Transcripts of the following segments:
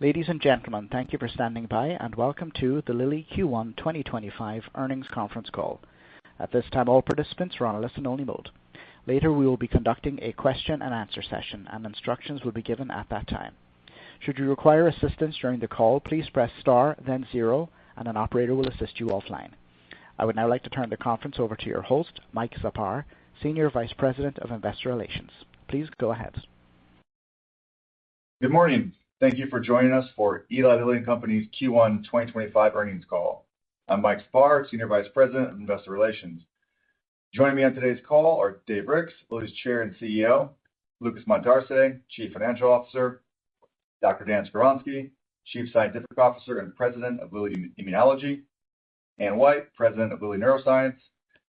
Ladies and gentlemen, thank you for standing by, and welcome to the Lilly Q1 2025 earnings conference call. At this time, all participants are on a listen-only mode. Later, we will be conducting a question-and-answer session, and instructions will be given at that time. Should you require assistance during the call, please press star, then 0, and an operator will assist you offline. I would now like to turn the conference over to your host, Mike Zapar, Senior Vice President of Investor Relations. Please go ahead. Good morning. Thank you for joining us for Eli Lilly and Company's Q1 2025 earnings call. I'm Mike Zapar, Senior Vice President of Investor Relations. Joining me on today's call are Dave Ricks, Lilly's Chair and CEO, Lucas Montarce, Chief Financial Officer, Dr. Dan Skoronski, Chief Scientific Officer and President of Lilly Immunology, Anne White, President of Lilly Neuroscience,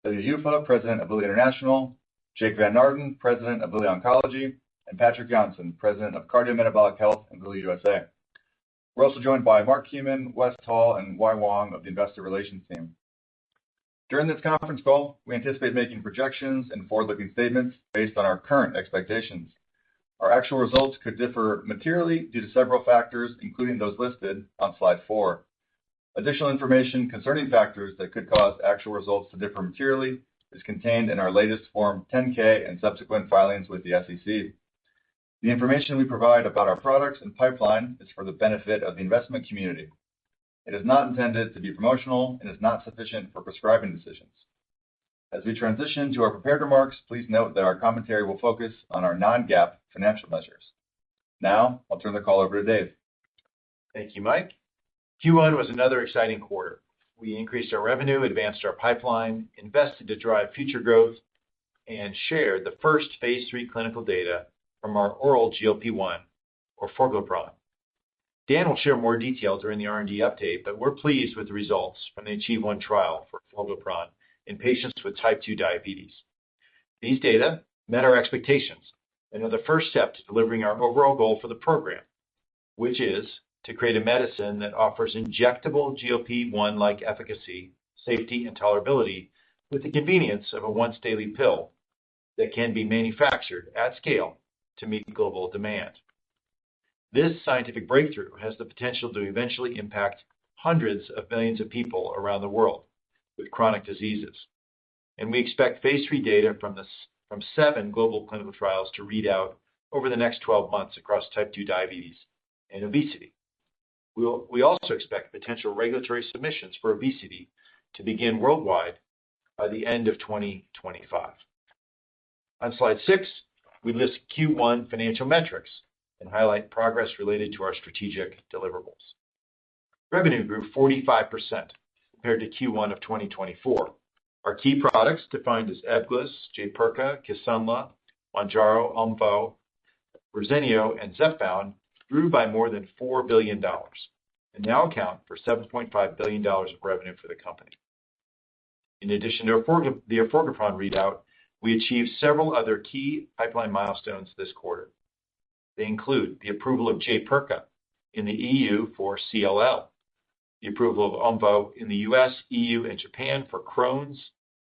Ilya Yuffa, President of Lilly International, Jake Van Naarden, President of Lilly Oncology, and Patrick Johnson, President of Cardiometabolic Health and Lilly USA. We're also joined by Mark Heumann, Wes Hall, and Wai Wong of the Investor Relations team. During this conference call, we anticipate making projections and forward-looking statements based on our current expectations. Our actual results could differ materially due to several factors, including those listed on slide 4. Additional information concerning factors that could cause actual results to differ materially is contained in our latest Form 10-K and subsequent filings with the SEC. The information we provide about our products and pipeline is for the benefit of the investment community. It is not intended to be promotional and is not sufficient for prescribing decisions. As we transition to our prepared remarks, please note that our commentary will focus on our non-GAAP financial measures. Now, I'll turn the call over to Dave. Thank you, Mike. Q1 was another exciting quarter. We increased our revenue, advanced our pipeline, invested to drive future growth, and shared the first phase 3 clinical data from our oral GLP-1, or orforglipron. Dan will share more detail during the R&D update, but we're pleased with the results from the ACHIEVE-1 trial for orforglipron in patients with type 2 diabetes. These data met our expectations and are the first step to delivering our overall goal for the program, which is to create a medicine that offers injectable GLP-1-like efficacy, safety, and tolerability with the convenience of a once-daily pill that can be manufactured at scale to meet global demand. This scientific breakthrough has the potential to eventually impact hundreds of millions of people around the world with chronic diseases, and we expect phase 3 data from 7 global clinical trials to read out over the next 12 months across type 2 diabetes and obesity. We also expect potential regulatory submissions for obesity to begin worldwide by the end of 2025. On slide 6, we list Q1 financial metrics and highlight progress related to our strategic deliverables. Revenue grew 45% compared to Q1 of 2024. Our key products, defined as Ebglyss, Jaypirca, Kisunla, Mounjaro, Omvoh, Verzenio, and Zepbound, grew by more than $4 billion and now account for $7.5 billion of revenue for the company. In addition to the orforglipron readout, we achieved several other key pipeline milestones this quarter. They include the approval of Jaypirca in the EU for CLL, the approval of Omvoh in the US, EU, and Japan for Crohn's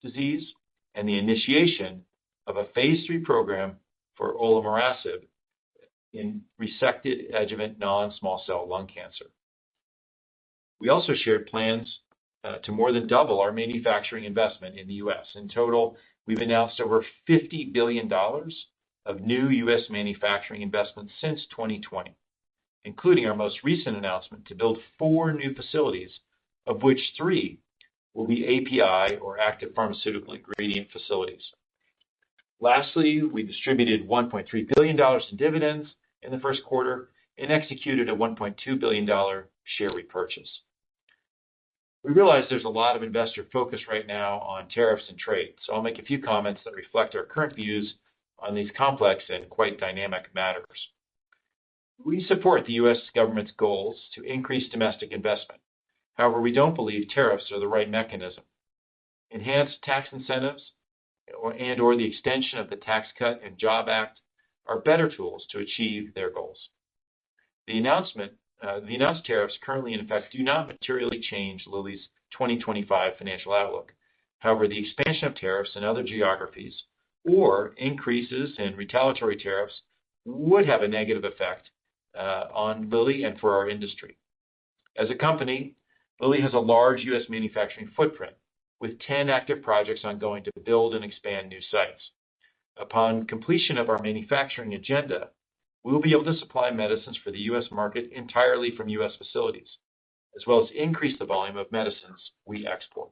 disease, and the initiation of a phase 3 program for olomorasib in resected adjuvant non-small cell lung cancer. We also shared plans to more than double our manufacturing investment in the US. In total, we've announced over $50 billion of new US manufacturing investments since 2020, including our most recent announcement to build 4 new facilities, of which 3 will be API or active pharmaceutical ingredient facilities. Lastly, we distributed $1.3 billion in dividends in the first quarter and executed a $1.2 billion share repurchase. We realize there's a lot of investor focus right now on tariffs and trade, so I'll make a few comments that reflect our current views on these complex and quite dynamic matters. We support the U.S. government's goals to increase domestic investment. However, we don't believe tariffs are the right mechanism. Enhanced tax incentives and/or the extension of the Tax Cut and Job Act are better tools to achieve their goals. The announced tariffs currently in effect do not materially change Lilly's 2025 financial outlook. However, the expansion of tariffs in other geographies or increases in retaliatory tariffs would have a negative effect on Lilly and for our industry. As a company, Lilly has a large U.S. manufacturing footprint with 10 active projects ongoing to build and expand new sites. Upon completion of our manufacturing agenda, we will be able to supply medicines for the U.S. market entirely from U.S. facilities, as well as increase the volume of medicines we export.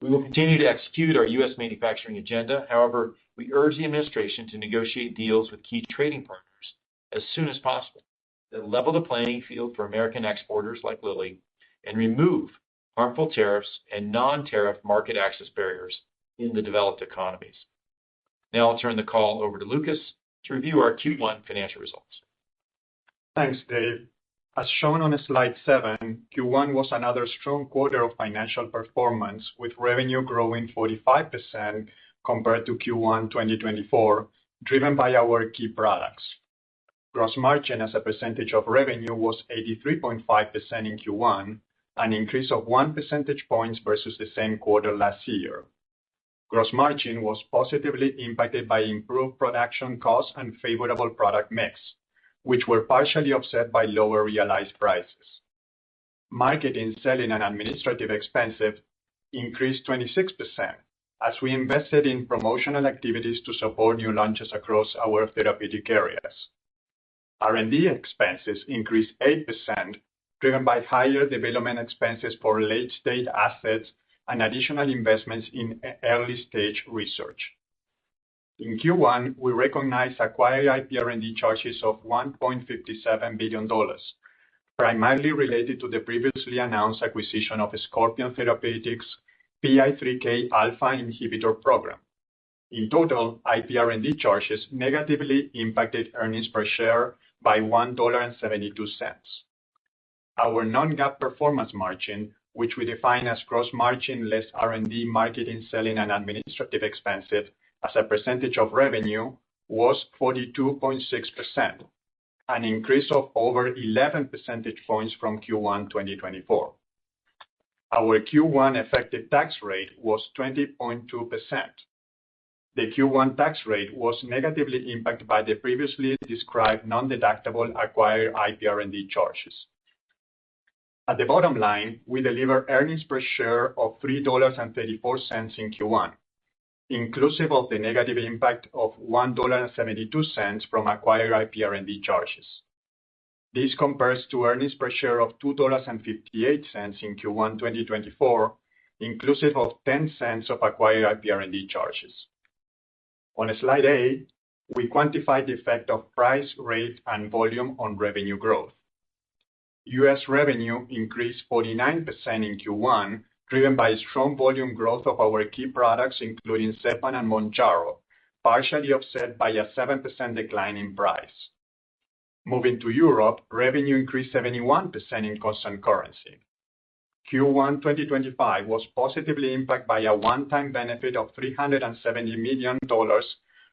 We will continue to execute our U.S. manufacturing agenda. However, we urge the administration to negotiate deals with key trading partners as soon as possible that level the playing field for American exporters like Lilly and remove harmful tariffs and non-tariff market access barriers in the developed economies. Now I'll turn the call over to Lucas to review our Q1 financial results. Thanks, Dave. As shown on slide 7, Q1 was another strong quarter of financial performance, with revenue growing 45% compared to Q1 2024, driven by our key products. Gross margin as a percentage of revenue was 83.5% in Q1, an increase of 1 percentage point versus the same quarter last year. Gross margin was positively impacted by improved production costs and favorable product mix, which were partially offset by lower realized prices. Marketing, selling, and administrative expenses increased 26% as we invested in promotional activities to support new launches across our therapeutic areas. R&D expenses increased 8%, driven by higher development expenses for late-stage assets and additional investments in early-stage research. In Q1, we recognized acquired IP R&D charges of $1.57 billion, primarily related to the previously announced acquisition of Scorpion Therapeutics' PI3K alpha inhibitor program. In total, IP R&D charges negatively impacted earnings per share by $1.72. Our non-GAAP performance margin, which we define as gross margin less R&D, marketing, selling, and administrative expenses as a percentage of revenue, was 42.6%, an increase of over 11 percentage points from Q1 2024. Our Q1 effective tax rate was 20.2%. The Q1 tax rate was negatively impacted by the previously described non-deductible acquired IP R&D charges. At the bottom line, we delivered earnings per share of $3.34 in Q1, inclusive of the negative impact of $1.72 from acquired IP R&D charges. This compares to earnings per share of $2.58 in Q1 2024, inclusive of 10 cents of acquired IP R&D charges. On slide 8, we quantify the effect of price, rate, and volume on revenue growth. U.S. revenue increased 49% in Q1, driven by strong volume growth of our key products, including Zepbound and Mounjaro, partially offset by a 7% decline in price. Moving to Europe, revenue increased 71% in constant currency. Q1 2025 was positively impacted by a one-time benefit of $370 million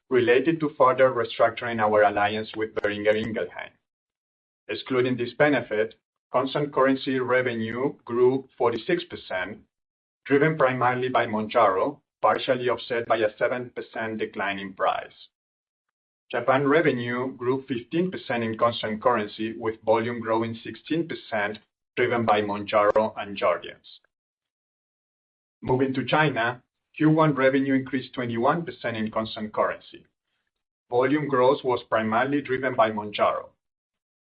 related to further restructuring our alliance with Boehringer Ingelheim. Excluding this benefit, constant currency revenue grew 46%, driven primarily by Mounjaro, partially offset by a 7% decline in price. Japan revenue grew 15% in constant currency, with volume growing 16%, driven by Mounjaro and Jardiance. Moving to China, Q1 revenue increased 21% in constant currency. Volume growth was primarily driven by Mounjaro.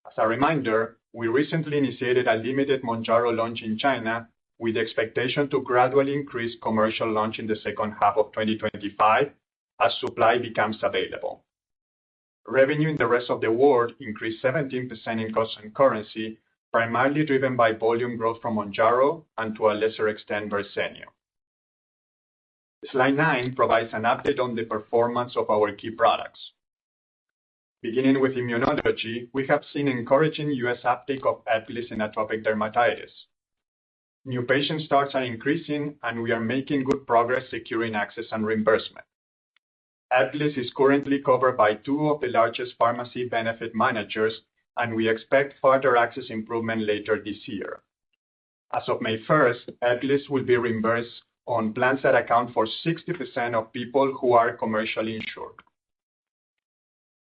As a reminder, we recently initiated a limited Mounjaro launch in China, with the expectation to gradually increase commercial launch in the second half of 2025 as supply becomes available. Revenue in the rest of the world increased 17% in constant currency, primarily driven by volume growth from Mounjaro and, to a lesser extent, Verzenio. Slide 9 provides an update on the performance of our key products. Beginning with immunology, we have seen encouraging U.S. uptake of Ebglyss in atopic dermatitis. New patient starts are increasing, and we are making good progress securing access and reimbursement. Ebglyss is currently covered by 2 of the largest pharmacy benefit managers, and we expect further access improvement later this year. As of May 1st, Ebglyss will be reimbursed on plans that account for 60% of people who are commercially insured.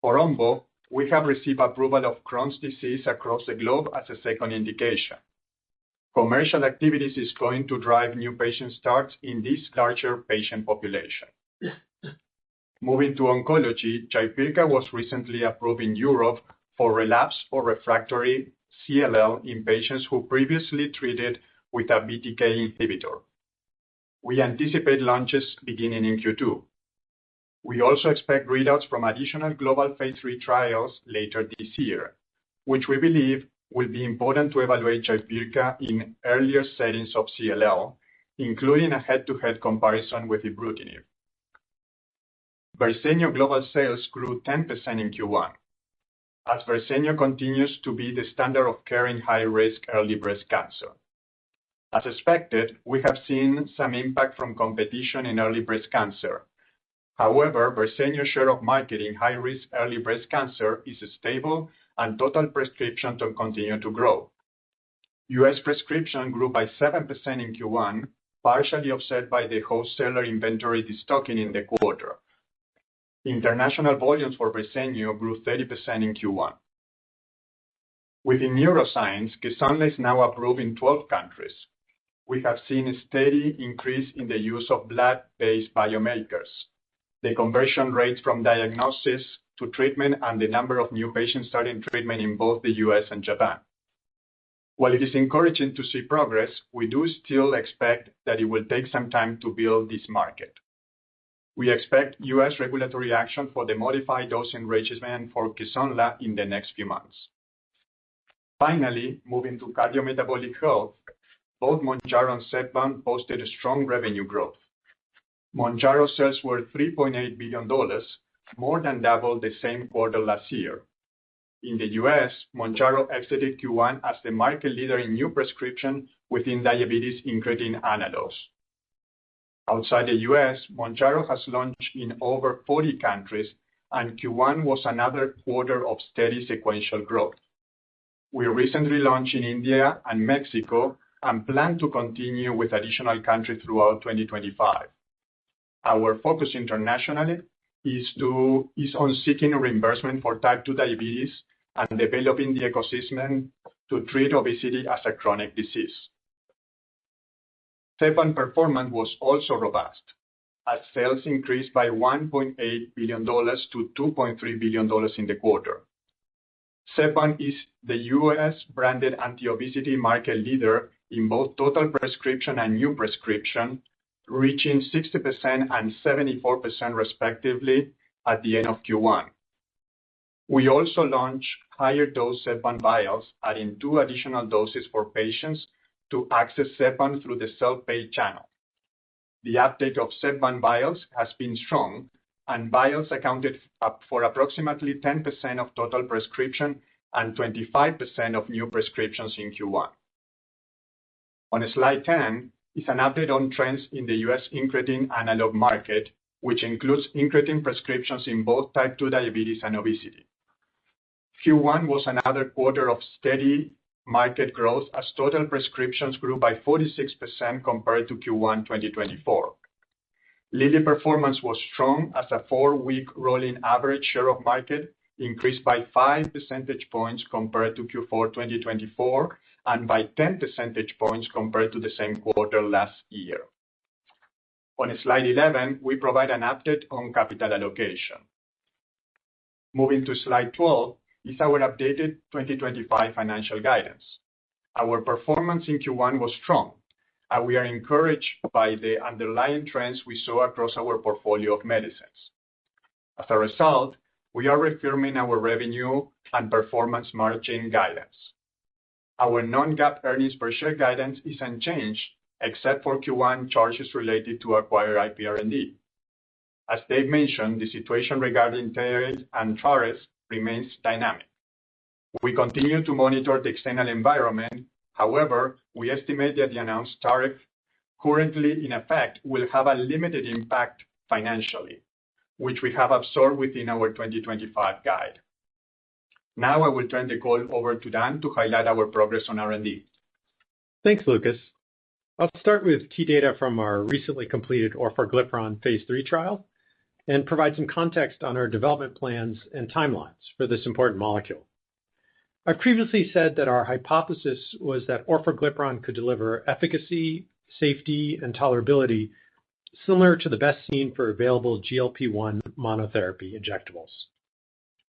For Omvoh, we have received approval of Crohn's disease across the globe as a second indication. Commercial activities is going to drive new patient starts in this larger patient population. Moving to oncology, Jaypirca was recently approved in Europe for relapsed or refractory CLL in patients who previously treated with a BTK inhibitor. We anticipate launches beginning in Q2. We also expect readouts from additional global phase 3 trials later this year, which we believe will be important to evaluate Jaypirca in earlier settings of CLL, including a head-to-head comparison with ibrutinib. Verzenio global sales grew 10% in Q1, as Verzenio continues to be the standard of care in high-risk early breast cancer. As expected, we have seen some impact from competition in early breast cancer. However, Verzenio's share of market in high-risk early breast cancer is stable, and total prescriptions continue to grow. U.S. prescription grew by 7% in Q1, partially offset by the wholesaler inventory destocking in the quarter. International volumes for Verzenio grew 30% in Q1. Within neuroscience, Kisunla is now approved in 12 countries. We have seen a steady increase in the use of blood-based biomarkers, the conversion rates from diagnosis to treatment, and the number of new patients starting treatment in both the U.S. and Japan. While it is encouraging to see progress, we do still expect that it will take some time to build this market. We expect U.S. regulatory action for the modified dosing regimen for Kisunla in the next few months. Finally, moving to cardiometabolic health, both Mounjaro and Zepbound posted a strong revenue growth. Mounjaro sales were $3.8 billion, more than double the same quarter last year. In the U.S., Mounjaro exited Q1 as the market leader in new prescription within diabetes incretin analogs. Outside the U.S., Mounjaro has launched in over 40 countries, and Q1 was another quarter of steady sequential growth. We recently launched in India and Mexico and plan to continue with additional countries throughout 2025. Our focus internationally is on seeking reimbursement for type 2 diabetes and developing the ecosystem to treat obesity as a chronic disease. Zepbound performance was also robust, as sales increased by $1.8 billion to $2.3 billion in the quarter. Zepbound is the U.S. branded anti-obesity market leader in both total prescription and new prescription, reaching 60% and 74% respectively at the end of Q1. We also launched higher dose Zepbound vials, adding 2 additional doses for patients to access Zepbound through the self-pay channel. The uptake of Zepbound vials has been strong, and vials accounted for approximately 10% of total prescription and 25% of new prescriptions in Q1. On slide 10 is an update on trends in the U.S. incretin analog market, which includes incretin prescriptions in both type 2 diabetes and obesity. Q1 was another quarter of steady market growth as total prescriptions grew by 46% compared to Q1 2024. Lilly performance was strong as a 4-week rolling average share of market increased by 5 percentage points compared to Q4 2024 and by 10 percentage points compared to the same quarter last year. On slide 11, we provide an update on capital allocation. Moving to slide 12 is our updated 2025 financial guidance. Our performance in Q1 was strong, and we are encouraged by the underlying trends we saw across our portfolio of medicines. As a result, we are reaffirming our revenue and performance margin guidance. Our non-GAAP earnings per share guidance is unchanged, except for Q1 charges related to acquired IP R&D. As Dave mentioned, the situation regarding tariffs and tariffs remains dynamic. We continue to monitor the external environment. However, we estimate that the announced tariff currently in effect will have a limited impact financially, which we have absorbed within our 2025 guide. Now I will turn the call over to Dan to highlight our progress on R&D. Thanks, Lucas. I'll start with key data from our recently completed orforglipron phase 3 trial. and provide some context on our development plans and timelines for this important molecule. I previously said that our hypothesis was that orforglipron could deliver efficacy, safety, and tolerability similar to the best seen for available GLP-1 monotherapy injectables.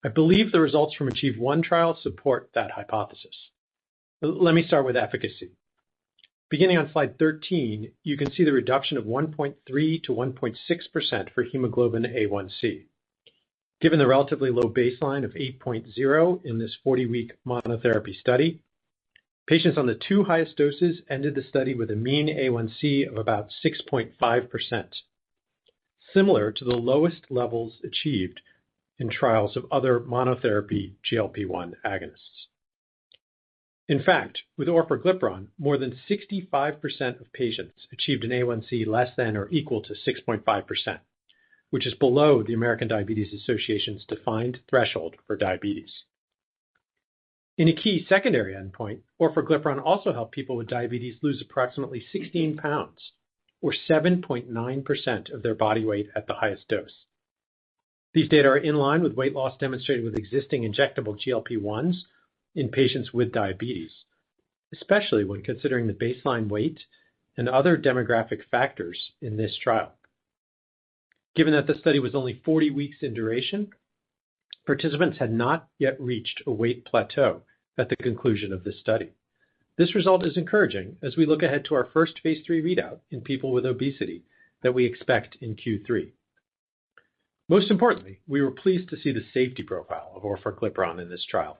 I believe the results from ACHIEVE-1 trial support that hypothesis. Let me start with efficacy. Beginning on slide 13, you can see the reduction of 1.3 to 1.6% for hemoglobin A1C. Given the relatively low baseline of 8.0 in this 40-week monotherapy study, patients on the two highest doses ended the study with a mean A1C of about 6.5%, similar to the lowest levels achieved in trials of other monotherapy GLP-1 agonists. In fact, with orforglipron, more than 65% of patients achieved an A1C less than or equal to 6.5%, which is below the American Diabetes Association's defined threshold for diabetes. In a key secondary endpoint, orforglipron also helped people with diabetes lose approximately 16 pounds, or 7.9% of their body weight at the highest dose. These data are in line with weight loss demonstrated with existing injectable GLP-1s in patients with diabetes, especially when considering the baseline weight and other demographic factors in this trial. Given that the study was only 40 weeks in duration, participants had not yet reached a weight plateau at the conclusion of this study. This result is encouraging as we look ahead to our first phase 3 readout in people with obesity that we expect in Q3. Most importantly, we were pleased to see the safety profile of orforglipron in this trial.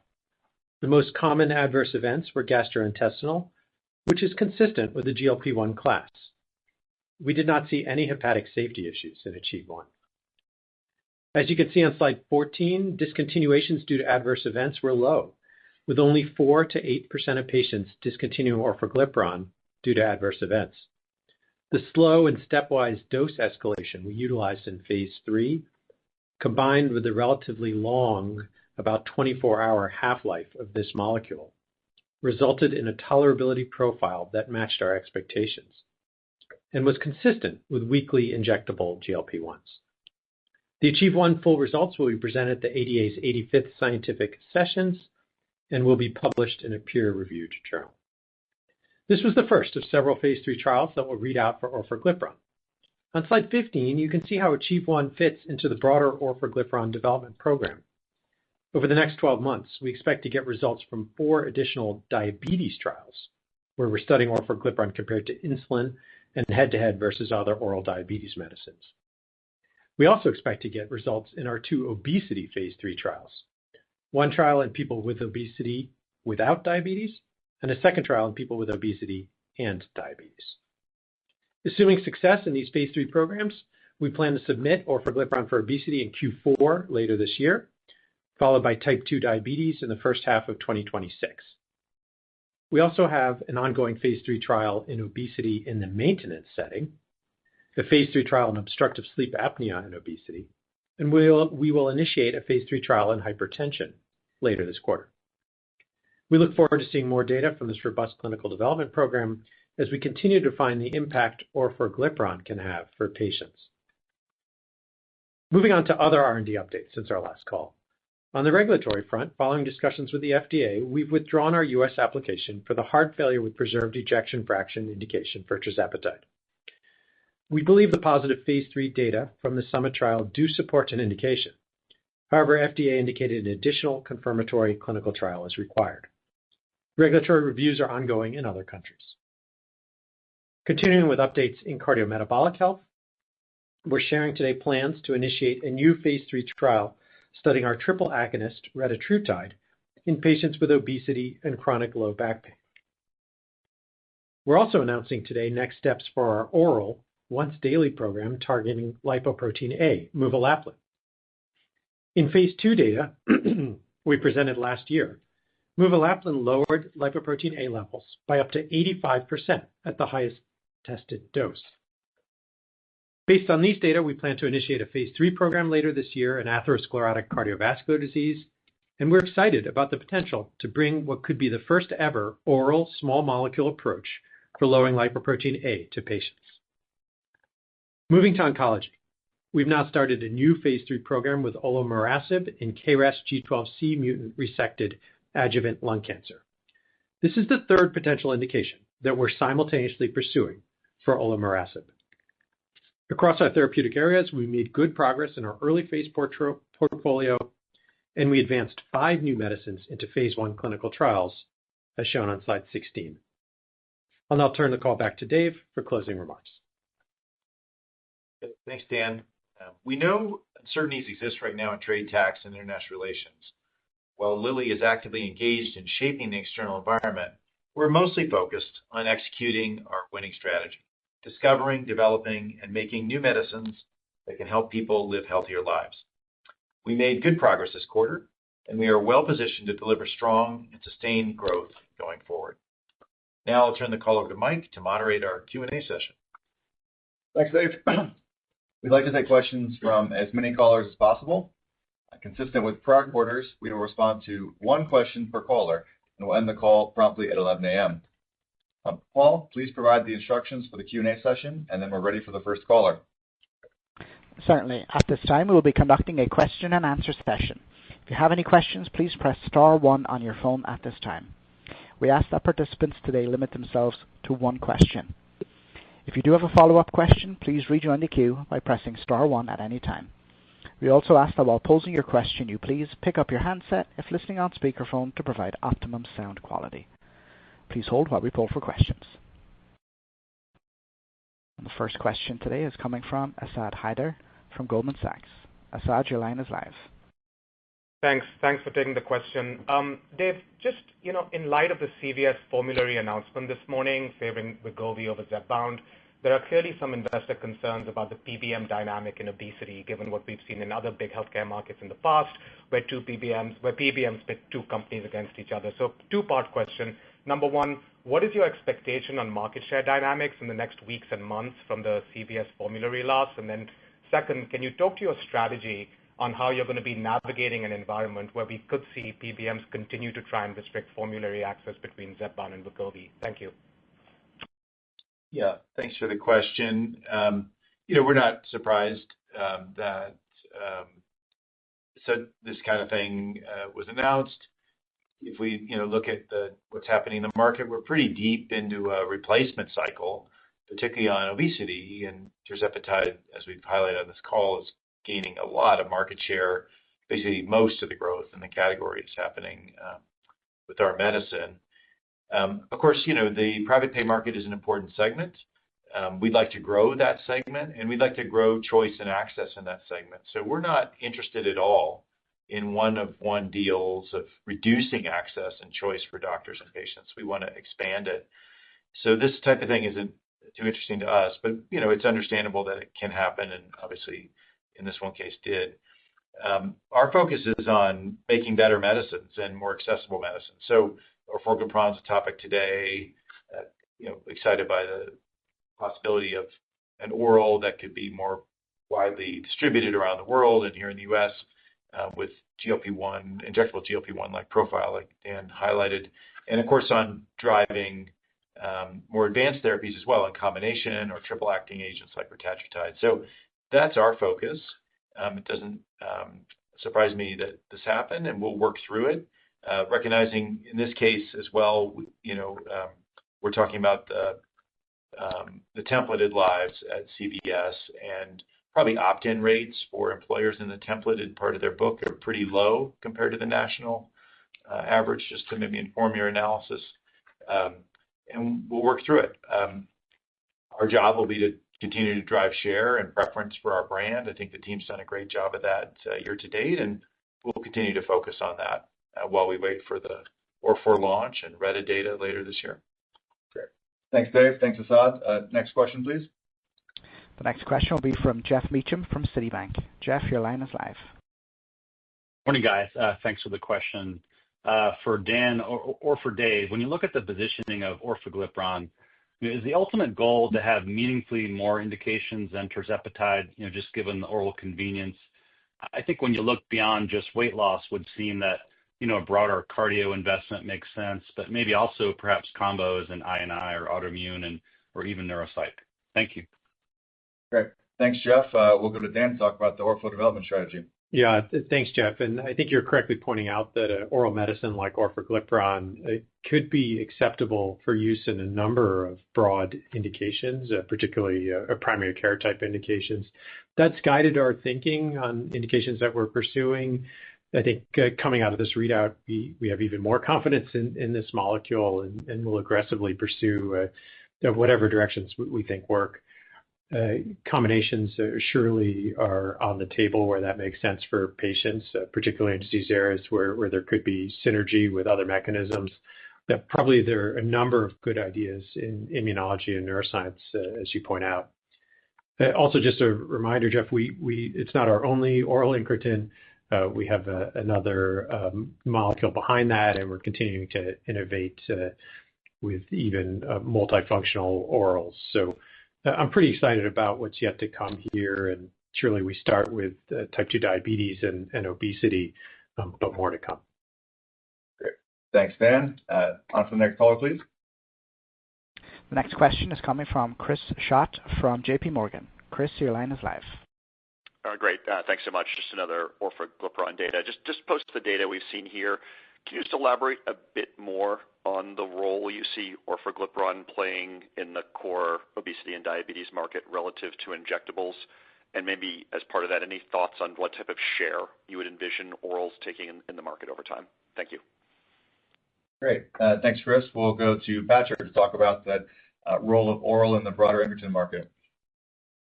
The most common adverse events were gastrointestinal, which is consistent with the GLP-1 class. We did not see any hepatic safety issues in ACHIEVE-1. As you can see on slide 14, discontinuations due to adverse events were low, with only 4 to 8% of patients discontinuing orforglipron due to adverse events. The slow and stepwise dose escalation we utilized in phase 3, combined with the relatively long, about 24-hour half-life of this molecule, resulted in a tolerability profile that matched our expectations and was consistent with weekly injectable GLP-1s. The ACHIEVE-1 full results will be presented at the ADA's 85th Scientific Sessions and will be published in a peer-reviewed journal. This was the first of several phase 3 trials that will read out for orforglipron. On slide 15, you can see how ACHIEVE-1 fits into the broader orforglipron development program. Over the next 12 months, we expect to get results from 4 additional diabetes trials, where we're studying orforglipron compared to insulin and head-to-head versus other oral diabetes medicines. We also expect to get results in our 2 obesity phase 3 trials, one trial in people with obesity without diabetes, and a second trial in people with obesity and diabetes. Assuming success in these phase 3 programs, we plan to submit orforglipron for obesity in Q4 later this year, followed by type 2 diabetes in the first half of 2026. We also have an ongoing phase 3 trial in obesity in the maintenance setting, a phase 3 trial in obstructive sleep apnea and obesity, and we will initiate a phase 3 trial in hypertension later this quarter. We look forward to seeing more data from this robust clinical development program as we continue to find the impact orforglipron can have for patients. Moving on to other R&D updates since our last call. On the regulatory front, following discussions with the FDA, we've withdrawn our U.S. application for the heart failure with preserved ejection fraction indication for tirzepatide. We believe the positive phase 3 data from the SUMMIT trial do support an indication. However, FDA indicated an additional confirmatory clinical trial is required. Regulatory reviews are ongoing in other countries. Continuing with updates in cardiometabolic health, we're sharing today plans to initiate a new phase 3 trial studying our triple agonist retatrutide in patients with obesity and chronic low back pain. We're also announcing today next steps for our oral once-daily program targeting lipoprotein A, muvalaplin. In phase 2 data we presented last year, muvalaplin lowered lipoprotein A levels by up to 85% at the highest tested dose. Based on these data, we plan to initiate a phase 3 program later this year in atherosclerotic cardiovascular disease, and we're excited about the potential to bring what could be the first ever oral small molecule approach for lowering lipoprotein A to patients. Moving to oncology, we've now started a new phase 3 program with olomorasib in KRAS G12C mutant resected adjuvant lung cancer. This is the third potential indication that we're simultaneously pursuing for olomorasib. Across our therapeutic areas, we made good progress in our early phase portfolio, and we advanced 5 new medicines into phase 1 clinical trials, as shown on slide 16. I'll now turn the call back to Dave for closing remarks. Thanks, Dan. We know uncertainties exist right now in trade, tax, and international relations. While Lilly is actively engaged in shaping the external environment, we're mostly focused on executing our winning strategy, discovering, developing, and making new medicines that can help people live healthier lives. We made good progress this quarter, and we are well positioned to deliver strong and sustained growth going forward. Now I'll turn the call over to Mike to moderate our Q&A session. Thanks, Dave. We'd like to take questions from as many callers as possible. Consistent with prior quarters, we will respond to one question per caller, and we'll end the call promptly at 11 a.m. Paul, please provide the instructions for the Q&A session, and then we're ready for the first caller. Certainly. At this time, we will be conducting a question and answer session. If you have any questions, please press star 1 on your phone at this time. We ask that participants today limit themselves to one question. If you do have a follow-up question, please rejoin the queue by pressing star 1 at any time. We also ask that while posing your question, you please pick up your handset if listening on speakerphone to provide optimum sound quality. Please hold while we poll for questions. And the first question today is coming from Asad Haider from Goldman Sachs. Asad, your line is live. Thanks for taking the question. Dave, just, in light of the CVS formulary announcement this morning favoring Wegovy over Zepbound, there are clearly some investor concerns about the PBM dynamic in obesity, given what we've seen in other big healthcare markets in the past, where PBMs pit 2 companies against each other. So 2-part question. Number 1, what is your expectation on market share dynamics in the next weeks and months from the CVS formulary loss? And then second, can you talk to your strategy on how you're going to be navigating an environment where we could see PBMs continue to try and restrict formulary access between Zepbound and Wegovy? Thank you. Yeah, thanks for the question. We're not surprised that this kind of thing was announced. If we look at what's happening in the market, we're pretty deep into a replacement cycle, particularly on obesity, and tirzepatide, as we've highlighted on this call, is gaining a lot of market share. Basically, most of the growth in the category is happening with our medicine. Of course, the private pay market is an important segment. We'd like to grow that segment, and we'd like to grow choice and access in that segment. So we're not interested at all in one-of-one deals of reducing access and choice for doctors and patients. We want to expand it. So this type of thing isn't too interesting to us, but it's understandable that it can happen, and obviously in this one case did. Our focus is on making better medicines and more accessible medicines. So orforglipron is a topic today. Excited by the possibility of an oral that could be more widely distributed around the world and here in the U.S. With GLP-1, injectable GLP-1 profile, like Dan highlighted, and of course on driving more advanced therapies as well in combination or triple acting agents like retatrutide. So that's our focus. It doesn't surprise me that this happened, and we'll work through it. Recognizing in this case as well, we're talking about the templated lives at CVS, and probably opt-in rates for employers in the templated part of their book are pretty low compared to the national average, just to maybe inform your analysis. And we'll work through it. Our job will be to continue to drive share and preference for our brand. I think the team's done a great job of that year to date, and we'll continue to focus on that while we wait for the Orfor launch and Retta data later this year. Great. Thanks, Dave. Thanks, Asad. Next question, please. The next question will be from Jeff Meacham from Citibank. Jeff, your line is live. Morning, guys. Thanks for the question. For Dan or for Dave, when you look at the positioning of orforglipron, is the ultimate goal to have meaningfully more indications than tirzepatide, just given the oral convenience? I think when you look beyond just weight loss, would seem that a broader cardio investment makes sense, but maybe also perhaps combos in I&I or autoimmune or even neuropsych. Thank you. Great. Thanks, Jeff. We'll go to Dan to talk about the orphan development strategy. Yeah, thanks, Jeff. And I think you're correctly pointing out that an oral medicine like orforglipron could be acceptable for use in a number of broad indications, particularly primary care type indications. That's guided our thinking on indications that we're pursuing. I think coming out of this readout, we have even more confidence in this molecule and will aggressively pursue whatever directions we think work. Combinations surely are on the table where that makes sense for patients, particularly in disease areas where there could be synergy with other mechanisms. But probably there are a number of good ideas in immunology and neuroscience, as you point out. Also, just a reminder, Jeff, it's not our only oral incretin. We have another molecule behind that, and we're continuing to innovate with even multifunctional orals. So I'm pretty excited about what's yet to come here, and surely we start with type 2 diabetes and obesity, but more to come. Great. Thanks, Dan. On to the next caller, please. The next question is coming from Chris Schott from JP Morgan. Chris, your line is live. Great. Thanks so much. Just another orforglipron data. Just post the data we've seen here. Can you just elaborate a bit more on the role you see orforglipron playing in the core obesity and diabetes market relative to injectables? And maybe as part of that, any thoughts on what type of share you would envision orals taking in the market over time? Thank you. Great. Thanks, Chris. We'll go to Patrick to talk about that role of oral in the broader incretin market.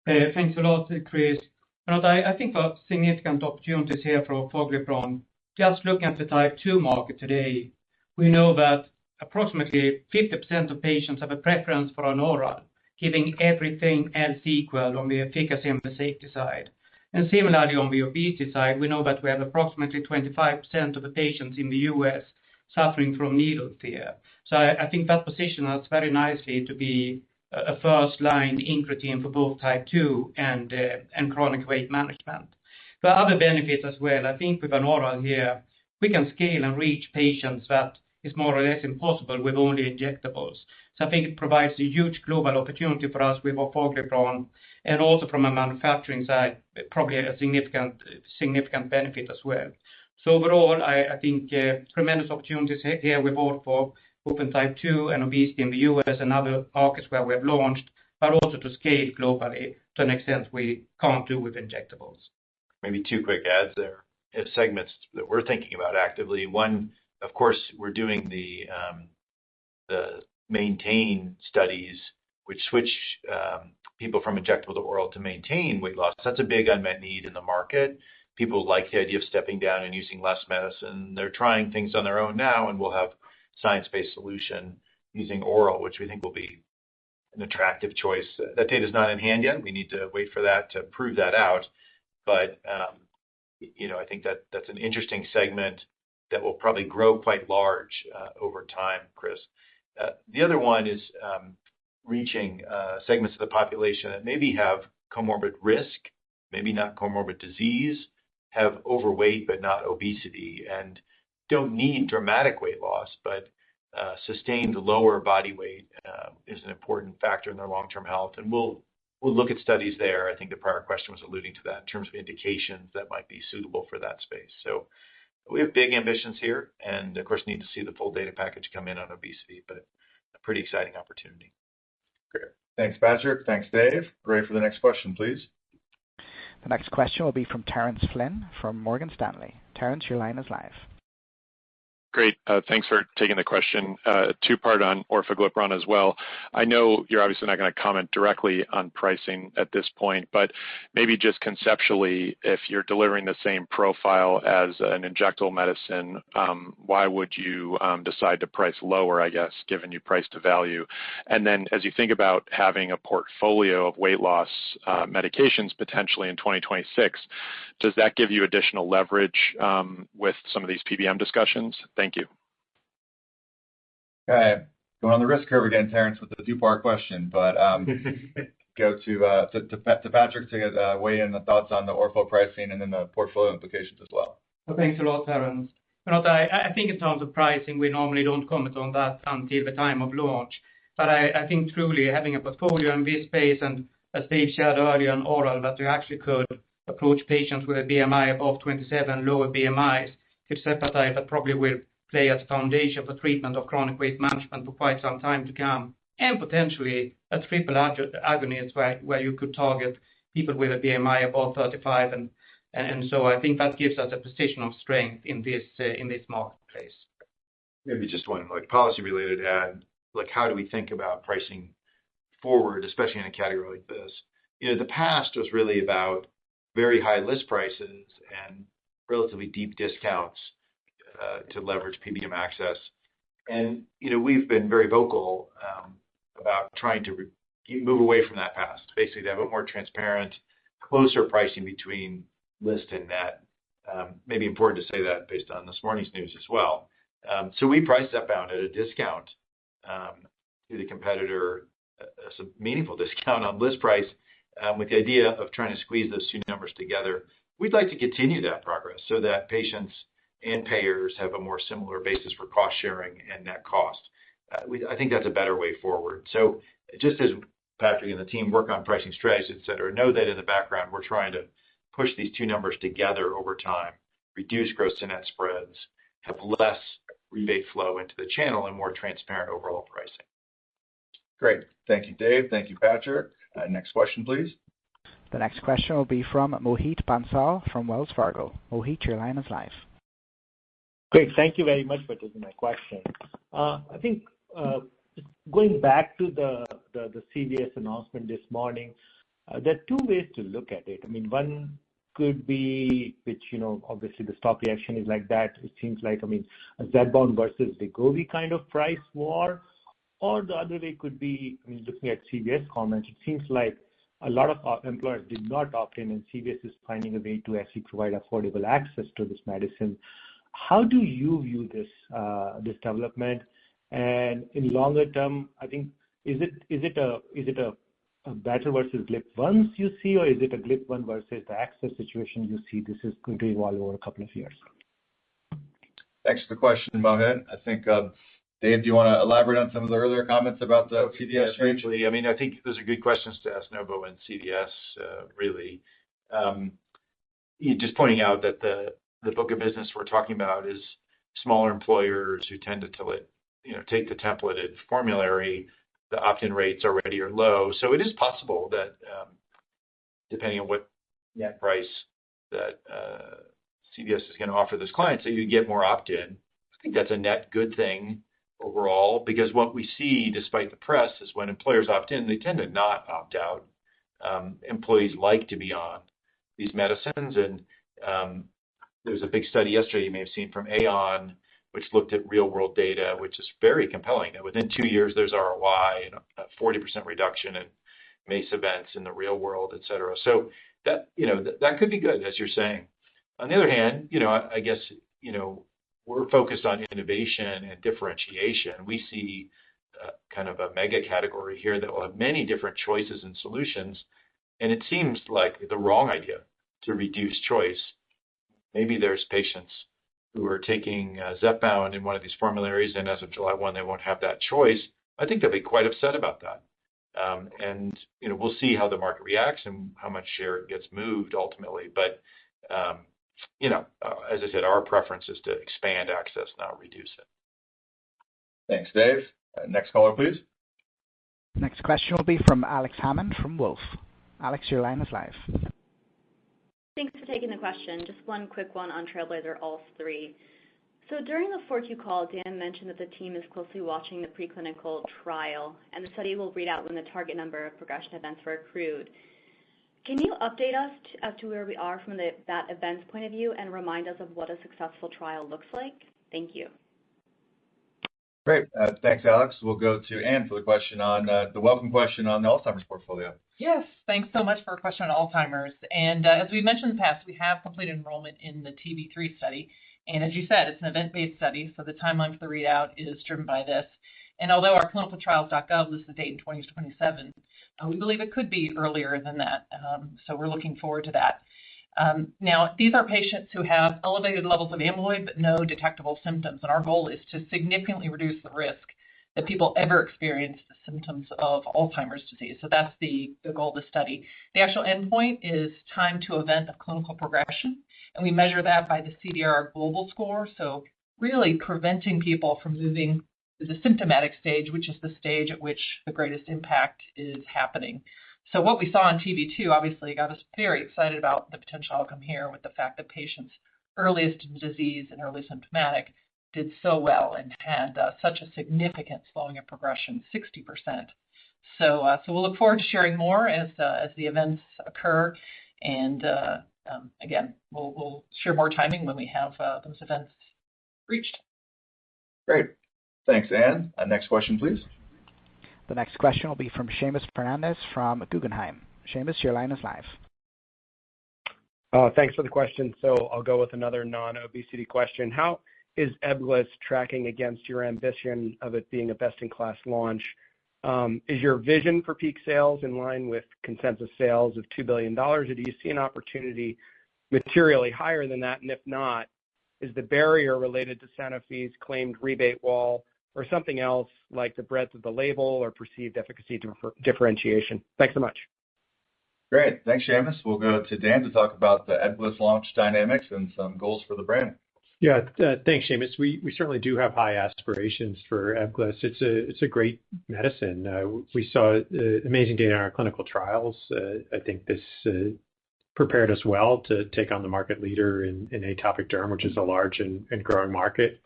Thanks a lot, Chris. I think there are significant opportunities here for orforglipron. Just looking at the type 2 market today, we know that approximately 50% of patients have a preference for an oral, giving everything else equal on the efficacy and the safety side. And similarly, on the obesity side, we know that we have approximately 25% of the patients in the US suffering from needle fear. So I think that positions us very nicely to be a first-line incretin for both type 2 and chronic weight management. There are other benefits as well. I think with an oral here, we can scale and reach patients that is more or less impossible with only injectables. So I think it provides a huge global opportunity for us with orforglipron, and also from a manufacturing side, probably a significant benefit as well. So overall, I think tremendous opportunities here with orfor, both in type 2 and obesity in the US and other markets where we have launched, but also to scale globally to an extent we can't do with injectables. Maybe two quick adds there. Segments that we're thinking about actively. One, of course, we're doing the maintain studies, which switch people from injectable to oral to maintain weight loss. That's a big unmet need in the market. People like the idea of stepping down and using less medicine. They're trying things on their own now, and we'll have science-based solution using oral, which we think will be an attractive choice. That data is not in hand yet. We need to wait for that to prove that out. But I think that's an interesting segment that will probably grow quite large over time, Chris. The other one is reaching segments of the population that maybe have comorbid risk, maybe not comorbid disease, have overweight but not obesity, and don't need dramatic weight loss, but sustained lower body weight is an important factor in their long-term health. And we'll look at studies there. I think the prior question was alluding to that in terms of indications that might be suitable for that space. So we have big ambitions here, and of course need to see the full data package come in on obesity, but a pretty exciting opportunity. Great. Thanks, Patrick. Thanks, Dave. Ready for the next question, please. The next question will be from Terence Flynn from Morgan Stanley. Terence, your line is live. Great. Thanks for taking the question. Two-part on orforglipron as well. I know you're obviously not going to comment directly on pricing at this point, but maybe just conceptually, if you're delivering the same profile as an injectable medicine, why would you decide to price lower, I guess, given you price to value? And then as you think about having a portfolio of weight loss medications potentially in 2026, does that give you additional leverage with some of these PBM discussions? Thank you. Okay. Going on the risk curve again, Terence, with the two-part question, but go to Patrick to weigh in the thoughts on the ortho pricing and then the portfolio implications as well. Well, thanks a lot, Terence. I think in terms of pricing, we normally don't comment on that until the time of launch. But I think truly having a portfolio in this space and as Dave shared earlier on oral, that we actually could approach patients with a BMI above 27, lower BMIs, tirzepatide that probably will play as a foundation for treatment of chronic weight management for quite some time to come, and potentially a triple agonist where you could target people with a BMI above 35, and so I think that gives us a position of strength in this marketplace. Maybe just one policy related add, how do we think about pricing forward, especially in a category like this? The past was really about very high list prices and relatively deep discounts to leverage PBM access. And, we've been very vocal about trying to move away from that past, basically to have a more transparent, closer pricing between list and net. Maybe important to say that based on this morning's news as well. So we priced Zepbound at a discount to the competitor, a meaningful discount on list price, with the idea of trying to squeeze those two numbers together. We'd like to continue that progress so that patients and payers have a more similar basis for cost sharing and net cost. I think that's a better way forward. So just as Patrick and the team work on pricing strategies, et cetera, know that in the background, we're trying to push these two numbers together over time, reduce gross to net spreads, have less rebate flow into the channel, and more transparent overall pricing. Great. Thank you, Dave. Thank you, Patrick. Next question, please. The next question will be from Mohit Bansal from Wells Fargo. Mohit, your line is live. Great. Thank you very much for taking my question. I think going back to the CVS announcement this morning, there are two ways to look at it. I mean, one could be, which, obviously the stock reaction is like that. It seems like, a Zepbound versus Wegovy kind of price war. Or the other way could be, looking at CVS comments, it seems like a lot of employers did not opt in, and CVS is finding a way to actually provide affordable access to this medicine. How do you view this development? And in longer term, I think, is it a battle versus GLP-1s you see, or is it a GLP-1 versus the access situation you see this is going to evolve over a couple of years? Thanks for the question, Mohit. I think, Dave, do you want to elaborate on some of the earlier comments about the CVS range? I think those are good questions to ask Novo and CVS, really. Just pointing out that the book of business we're talking about is smaller employers who tend to take the templated formulary. The opt-in rates already are low. So it is possible that depending on what net price that CVS is going to offer those clients, that you get more opt-in. I think that's a net good thing overall, because what we see, despite the press, is when employers opt in, they tend to not opt out. Employees like to be on these medicines. And there was a big study yesterday you may have seen from Aon, which looked at real-world data, which is very compelling. That within 2 years, there's ROI and a 40% reduction in MACE events in the real world, et cetera. So that could be good, as you're saying. On the other hand, I guess, we're focused on innovation and differentiation. We see kind of a mega category here that will have many different choices and solutions. And it seems like the wrong idea to reduce choice. Maybe there's patients who are taking Zepbound in one of these formularies, and as of July 1, they won't have that choice. I think they'll be quite upset about that. And we'll see how the market reacts and how much share it gets moved ultimately. But as I said, our preference is to expand access, not reduce it. Thanks, Dave. Next caller, please. Next question will be from Alex Hammond from Wolfe. Alex, your line is live. Thanks for taking the question. Just one quick one on Trailblazer-ALZ 3. So during the 4Q call, Dan mentioned that the team is closely watching the preclinical trial, and the study will read out when the target number of progression events were accrued. Can you update us as to where we are from that events point of view and remind us of what a successful trial looks like? Thank you. Great. Thanks, Alex. We'll go to Anne for the question on the welcome question on the Alzheimer's portfolio. Yes, thanks so much for a question on Alzheimer's. And as we mentioned in the past, we have completed enrollment in the TB3 study. And as you said, it's an event-based study, so the timeline for the readout is driven by this. And although our clinicaltrials.gov lists the date in 2027, we believe it could be earlier than that. So we're looking forward to that. Now, these are patients who have elevated levels of amyloid but no detectable symptoms. And our goal is to significantly reduce the risk that people ever experience the symptoms of Alzheimer's disease. So that's the goal of the study. The actual endpoint is time to event of clinical progression, and we measure that by the CDR global score. So really preventing people from moving to the symptomatic stage, which is the stage at which the greatest impact is happening. So what we saw on TV2 obviously got us very excited about the potential outcome here with the fact that patients earliest in disease and early symptomatic did so well and had such a significant slowing of progression, 60%. So we'll look forward to sharing more as the events occur. And again, we'll share more timing when we have those events reached. Great. Thanks, Anne. Next question, please. The next question will be from Seamus Fernandez from Guggenheim. Seamus, your line is live. Thanks for the question. So I'll go with another non-obesity question. How is Ebglyss tracking against your ambition of it being a best-in-class launch? Is your vision for peak sales in line with consensus sales of $2 billion, or do you see an opportunity materially higher than that? And if not, is the barrier related to Sanofi's claimed rebate wall or something else like the breadth of the label or perceived efficacy differentiation? Thanks so much. Great. Thanks, Seamus. We'll go to Dan to talk about the Ebglyss launch dynamics and some goals for the brand. Yeah, thanks, Seamus. We certainly do have high aspirations for Ebglyss. It's a great medicine. We saw amazing data in our clinical trials. I think this prepared us well to take on the market leader in atopic derm, which is a large and growing market.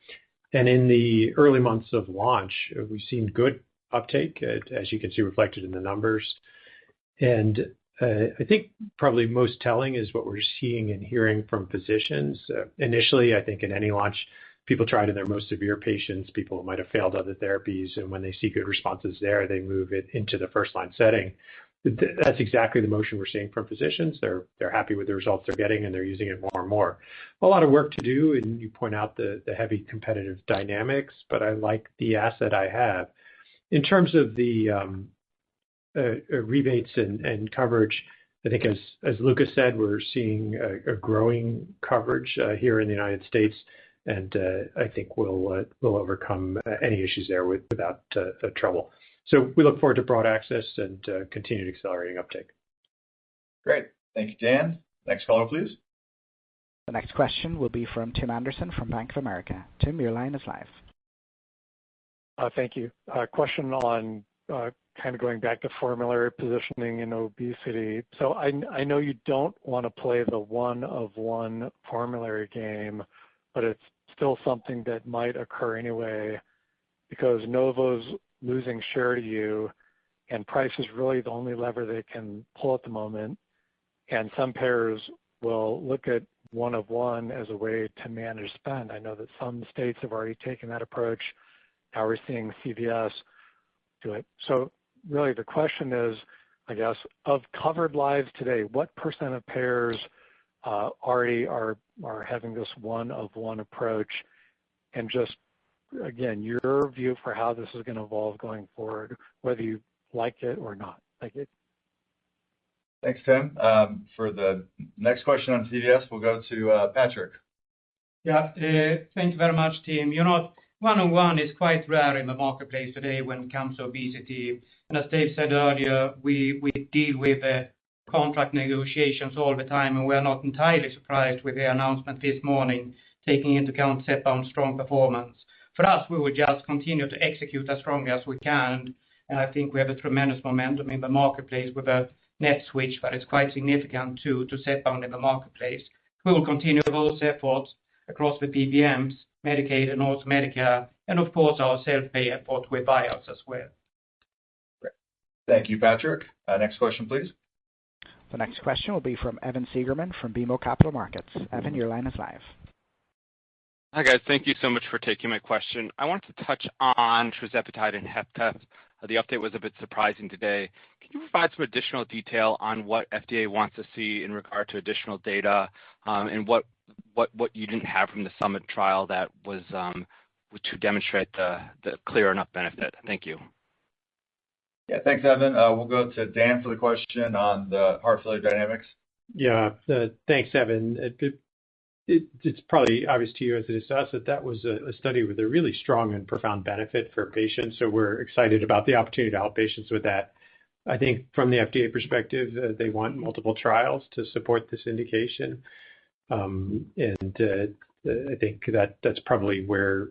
And in the early months of launch, we've seen good uptake, as you can see reflected in the numbers. And I think probably most telling is what we're seeing and hearing from physicians. Initially, I think in any launch, people try it in their most severe patients, people who might have failed other therapies, and when they see good responses there, they move it into the first-line setting. That's exactly the motion we're seeing from physicians. They're happy with the results they're getting, and they're using it more and more. A lot of work to do, and you point out the heavy competitive dynamics, but I like the asset I have. In terms of the rebates and coverage, I think as Lucas said, we're seeing a growing coverage here in the United States, and I think we'll overcome any issues there without trouble. So we look forward to broad access and continued accelerating uptake. Great. Thank you, Dan. Next caller, please. The next question will be from Tim Anderson from Bank of America. Tim, your line is live. Thank you. Question on kind of going back to formulary positioning in obesity. So I know you don't want to play the one-of-one formulary game, but it's still something that might occur anyway because Novo's losing share to you, and price is really the only lever they can pull at the moment. And some payers will look at one-of-one as a way to manage spend. I know that some states have already taken that approach. Now we're seeing CVS do it. So really the question is, I guess, of covered lives today, what % of payers already are having this one-of-one approach? And just, again, your view for how this is going to evolve going forward, whether you like it or not. Thank you. Thanks, Tim. For the next question on CVS, we'll go to Patrick. Yeah, thank you very much, Tim. You know, one-on-one is quite rare in the marketplace today when it comes to obesity. And as Dave said earlier, we deal with contract negotiations all the time, and we're not entirely surprised with the announcement this morning, taking into account Zepbound's strong performance. For us, we will just continue to execute as strongly as we can, and I think we have a tremendous momentum in the marketplace with a net switch that is quite significant to Zepbound in the marketplace. We will continue those efforts across the PBMs, Medicaid, and also Medicare, and of course our self-pay effort with buyouts as well. Great. Thank you, Patrick. Next question, please. The next question will be from Evan Seigerman from BMO Capital Markets. Evan, your line is live. Hi, guys. Thank you so much for taking my question. I wanted to touch on tirzepatide and HFpEF. The update was a bit surprising today. Can you provide some additional detail on what FDA wants to see in regard to additional data and what you didn't have from the Summit trial that was to demonstrate the clear enough benefit? Thank you. Yeah, thanks, Evan. We'll go to Dan for the question on the heart failure dynamics. Yeah, thanks, Evan. it's probably obvious to you as it is to us that was a study with a really strong and profound benefit for patients. So we're excited about the opportunity to help patients with that. I think from the FDA perspective, they want multiple trials to support this indication. I think that's probably where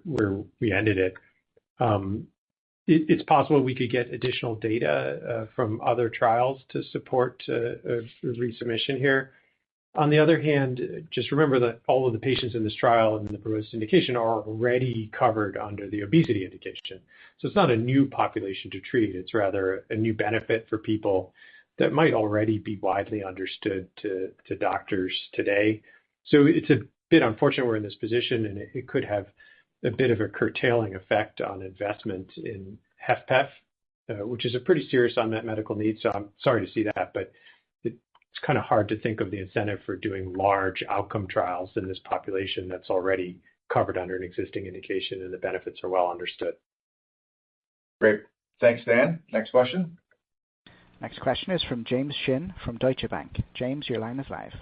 we ended it. It's possible we could get additional data from other trials to support a resubmission here. On the other hand, just remember that all of the patients in this trial and the proposed indication are already covered under the obesity indication. So it's not a new population to treat. It's rather a new benefit for people that might already be widely understood to doctors today. So it's a bit unfortunate we're in this position, and it could have a bit of a curtailing effect on investment in HFpEF, which is a pretty serious unmet medical need. So I'm sorry to see that, but it's kind of hard to think of the incentive for doing large outcome trials in this population that's already covered under an existing indication, and the benefits are well understood. Great. Thanks, Dan. Next question. Next question is from James Shin from Deutsche Bank. James, your line is live.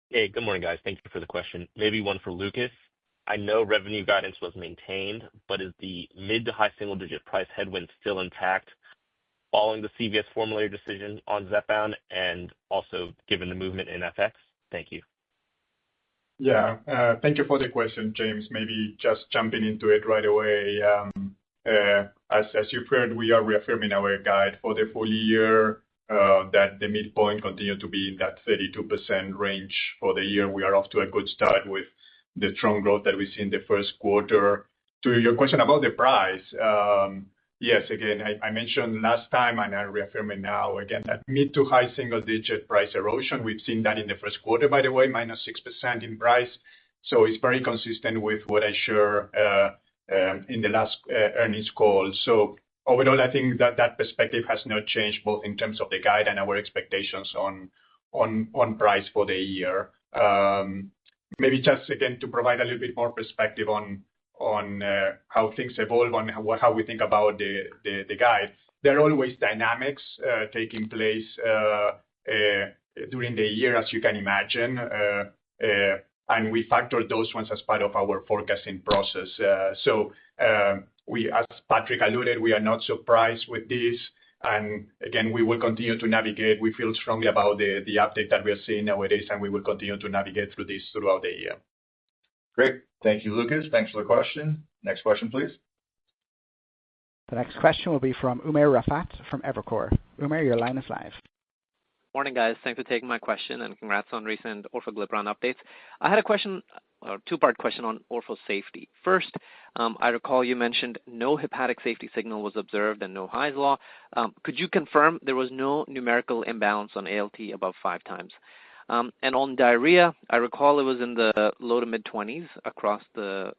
Hey, good morning, guys. Thank you for the question. Maybe one for Lucas. I know revenue guidance was maintained, but is the mid to high single-digit price headwind still intact following the CVS formulary decision on Zepbound and also given the movement in FX? Thank you. Yeah, thank you for the question, James. Maybe just jumping into it right away. As you've heard, we are reaffirming our guide for the full year, that the midpoint continued to be in that 32% range for the year. We are off to a good start with the strong growth that we see in the first quarter. To your question about the price, yes, again, I mentioned last time, and I'm reaffirming now, again, that mid to high single-digit price erosion. We've seen that in the first quarter, by the way, -6% in price. So it's very consistent with what I shared in the last earnings call. So overall, I think that perspective has not changed, both in terms of the guide and our expectations on price for the year. Maybe just, again, to provide a little bit more perspective on how things evolve, on how we think about the guide. There are always dynamics taking place during the year, as you can imagine, and we factor those ones as part of our forecasting process. So as Patrick alluded, we are not surprised with this. And again, we will continue to navigate. We feel strongly about the update that we are seeing nowadays, and we will continue to navigate through this throughout the year. Great. Thank you, Lucas. Thanks for the question. Next question, please. The next question will be from Umer Raffat from Evercore. Umer, your line is live. Morning, guys. Thanks for taking my question, and congrats on recent orforglipron updates. I had a question, or two-part question on orfo safety. First, I recall you mentioned no hepatic safety signal was observed and no Hy's law. Could you confirm there was no numerical imbalance on ALT above 5 times? And on diarrhea, I recall it was in the low to mid-20s across the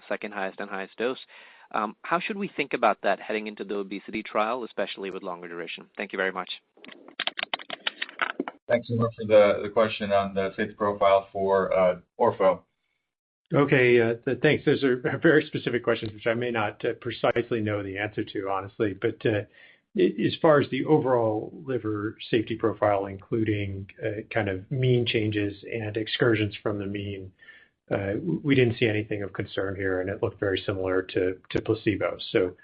second highest and highest dose. How should we think about that heading into the obesity trial, especially with longer duration? Thank you very much. Thanks, Umer, for the question on the safety profile for orfo. Okay, thanks. Those are very specific questions, which I may not precisely know the answer to, honestly. But as far as the overall liver safety profile, including kind of mean changes and excursions from the mean, we didn't see anything of concern here, and it looked very similar to placebo. So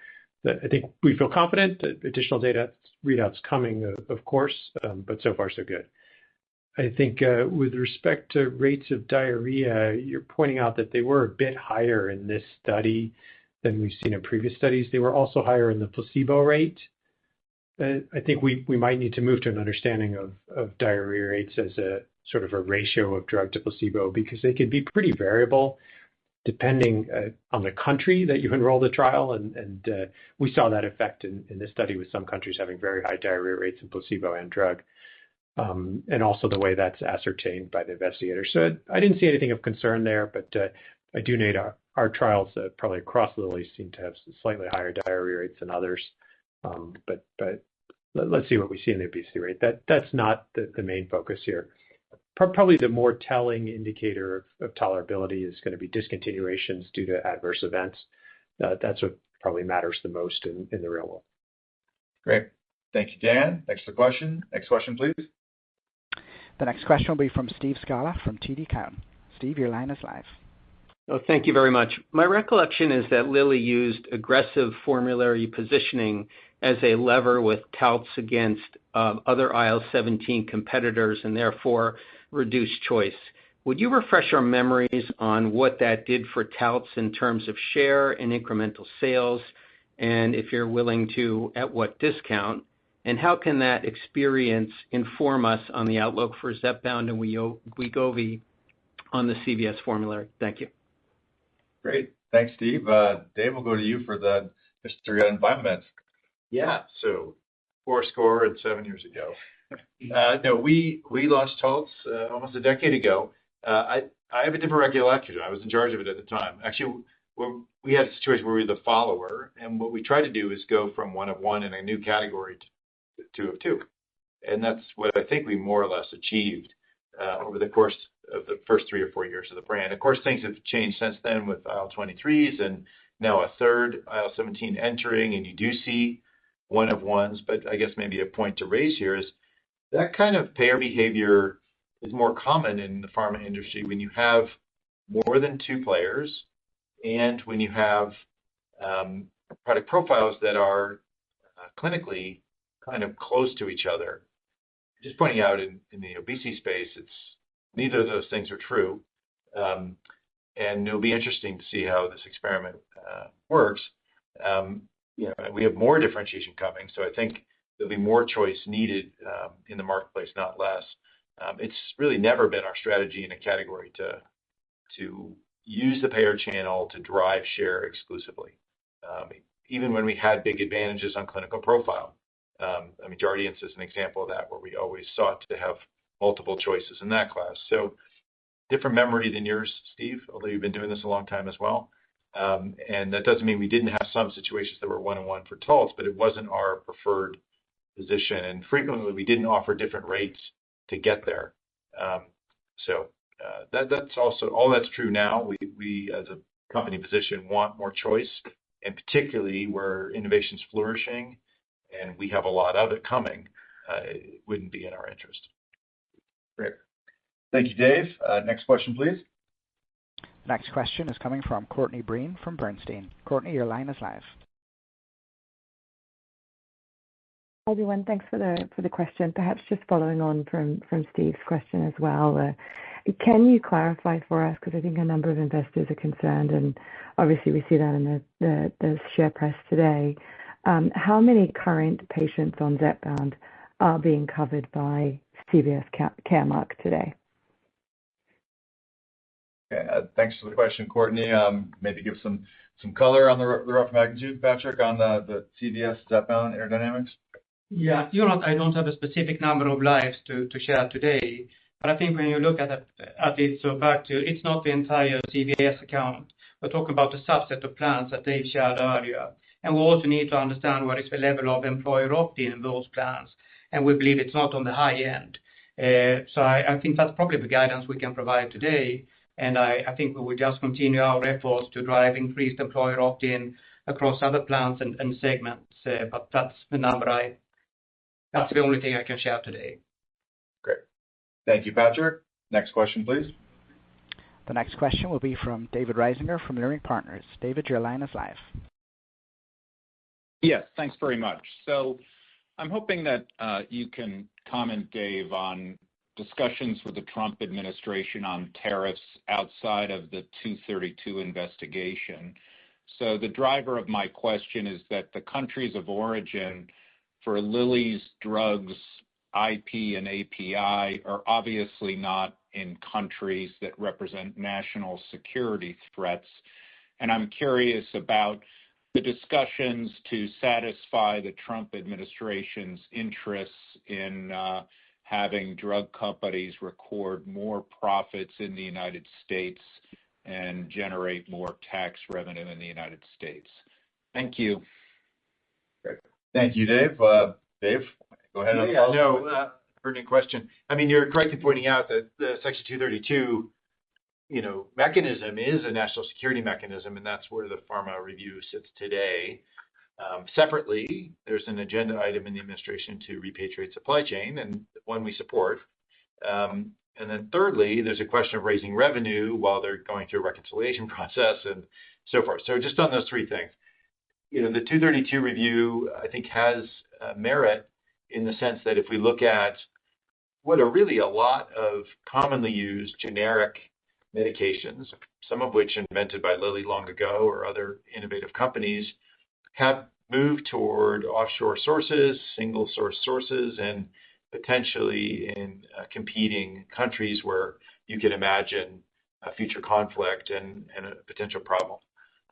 I think we feel confident that additional data readouts coming, of course, but so far so good. I think with respect to rates of diarrhea, you're pointing out that they were a bit higher in this study than we've seen in previous studies. They were also higher in the placebo rate. I think we might need to move to an understanding of diarrhea rates as a sort of a ratio of drug to placebo, because they can be pretty variable depending on the country that you enroll the trial. And we saw that effect in this study with some countries having very high diarrhea rates in placebo and drug, and also the way that's ascertained by the investigator. So I didn't see anything of concern there, but I do note our trials probably across Lilly seem to have slightly higher diarrhea rates than others. But let's see what we see in the obesity rate. That's not the main focus here. Probably the more telling indicator of tolerability is going to be discontinuations due to adverse events. That's what probably matters the most in the real world. Great. Thank you, Dan. Thanks for the question. Next question, please. The next question will be from Steve Scala from TD Cowen. Steve, your line is live. Oh, thank you very much. My recollection is that Lilly used aggressive formulary positioning as a lever with touts against other IL-17 competitors and therefore reduced choice. Would you refresh our memories on what that did for touts in terms of share and incremental sales, and if you're willing to, at what discount? And how can that experience inform us on the outlook for Zepbound and Wegovy on the CVS formulary? Thank you. Great. Thanks, Steve. Dave, we'll go to you for the history on Biomeds. Yeah, so 7 years ago. No, we launched Taltz almost a decade ago. I have a different recollection. I was in charge of it at the time. Actually, we had a situation where we were the follower, and what we tried to do is go from 1 of 1 in a new category to 2 of 2. And that's what I think we more or less achieved over the course of the first 3 or 4 years of the brand. Of course, things have changed since then with IL-23s and now a third IL-17 entering, and you do see 1 of 1s. But I guess maybe a point to raise here is that kind of payer behavior is more common in the pharma industry when you have more than 2 players and when you have product profiles that are clinically kind of close to each other. Just pointing out in the obesity space, neither of those things are true. And it'll be interesting to see how this experiment works. We have more differentiation coming, so I think there'll be more choice needed in the marketplace, not less. It's really never been our strategy in a category to use the payer channel to drive share exclusively. Even when we had big advantages on clinical profile. Jardiance is an example of that, where we always sought to have multiple choices in that class. So different memory than yours, Steve, although you've been doing this a long time as well. And that doesn't mean we didn't have some situations that were 1 and 1 for Taltz, but it wasn't our preferred position. And frequently we didn't offer different rates to get there. That's also all that's true now. We as a company position want more choice, and particularly where innovation's flourishing and we have a lot of it coming, it wouldn't be in our interest. Great. Thank you, Dave. Next question, please. Next question is coming from Courtney Breen from Bernstein. Courtney, your line is live. Hi, everyone. Thanks for the question. Perhaps just following on from Steve's question as well. Can you clarify for us, because I think a number of investors are concerned, and obviously we see that in the share price today, how many current patients on Zepbound are being covered by CVS Caremark today? Okay, thanks for the question, Courtney. Maybe give some color on the rough magnitude, Patrick, on the CVS Zepbound interdynamics. Yeah, I don't have a specific number of lives to share today, but I think when you look at it, so back to, it's not the entire CVS account. We're talking about a subset of plans that Dave shared earlier. And we also need to understand what is the level of employer opt-in in those plans. And we believe it's not on the high end. So I think that's probably the guidance we can provide today. And I think we will just continue our efforts to drive increased employer opt-in across other plans and segments. But that's the number that's the only thing I can share today. Great. Thank you, Patrick. Next question, please. The next question will be from David Risinger from Leerink Partners. David, your line is live. Yes, thanks very much. So I'm hoping that you can comment, Dave, on discussions with the Trump administration on tariffs outside of the 232 investigation. So the driver of my question is that the countries of origin for Lilly's drugs, IP and API, are obviously not in countries that represent national security threats. And I'm curious about the discussions to satisfy the Trump administration's interests in having drug companies record more profits in the United States and generate more tax revenue in the United States. Thank you. Great. Thank you, Dave. Dave, go ahead. Pertinent question. You're correct in pointing out that the Section 232 mechanism is a national security mechanism, and that's where the pharma review sits today. Separately, there's an agenda item in the administration to repatriate supply chain, and one we support. And then thirdly, there's a question of raising revenue while they're going through a reconciliation process and so forth. So just on those three things, the 232 review, I think, has merit in the sense that if we look at what are really a lot of commonly used generic medications, some of which invented by Lilly long ago or other innovative companies, have moved toward offshore sources, single source sources, and potentially in competing countries where you can imagine a future conflict and a potential problem.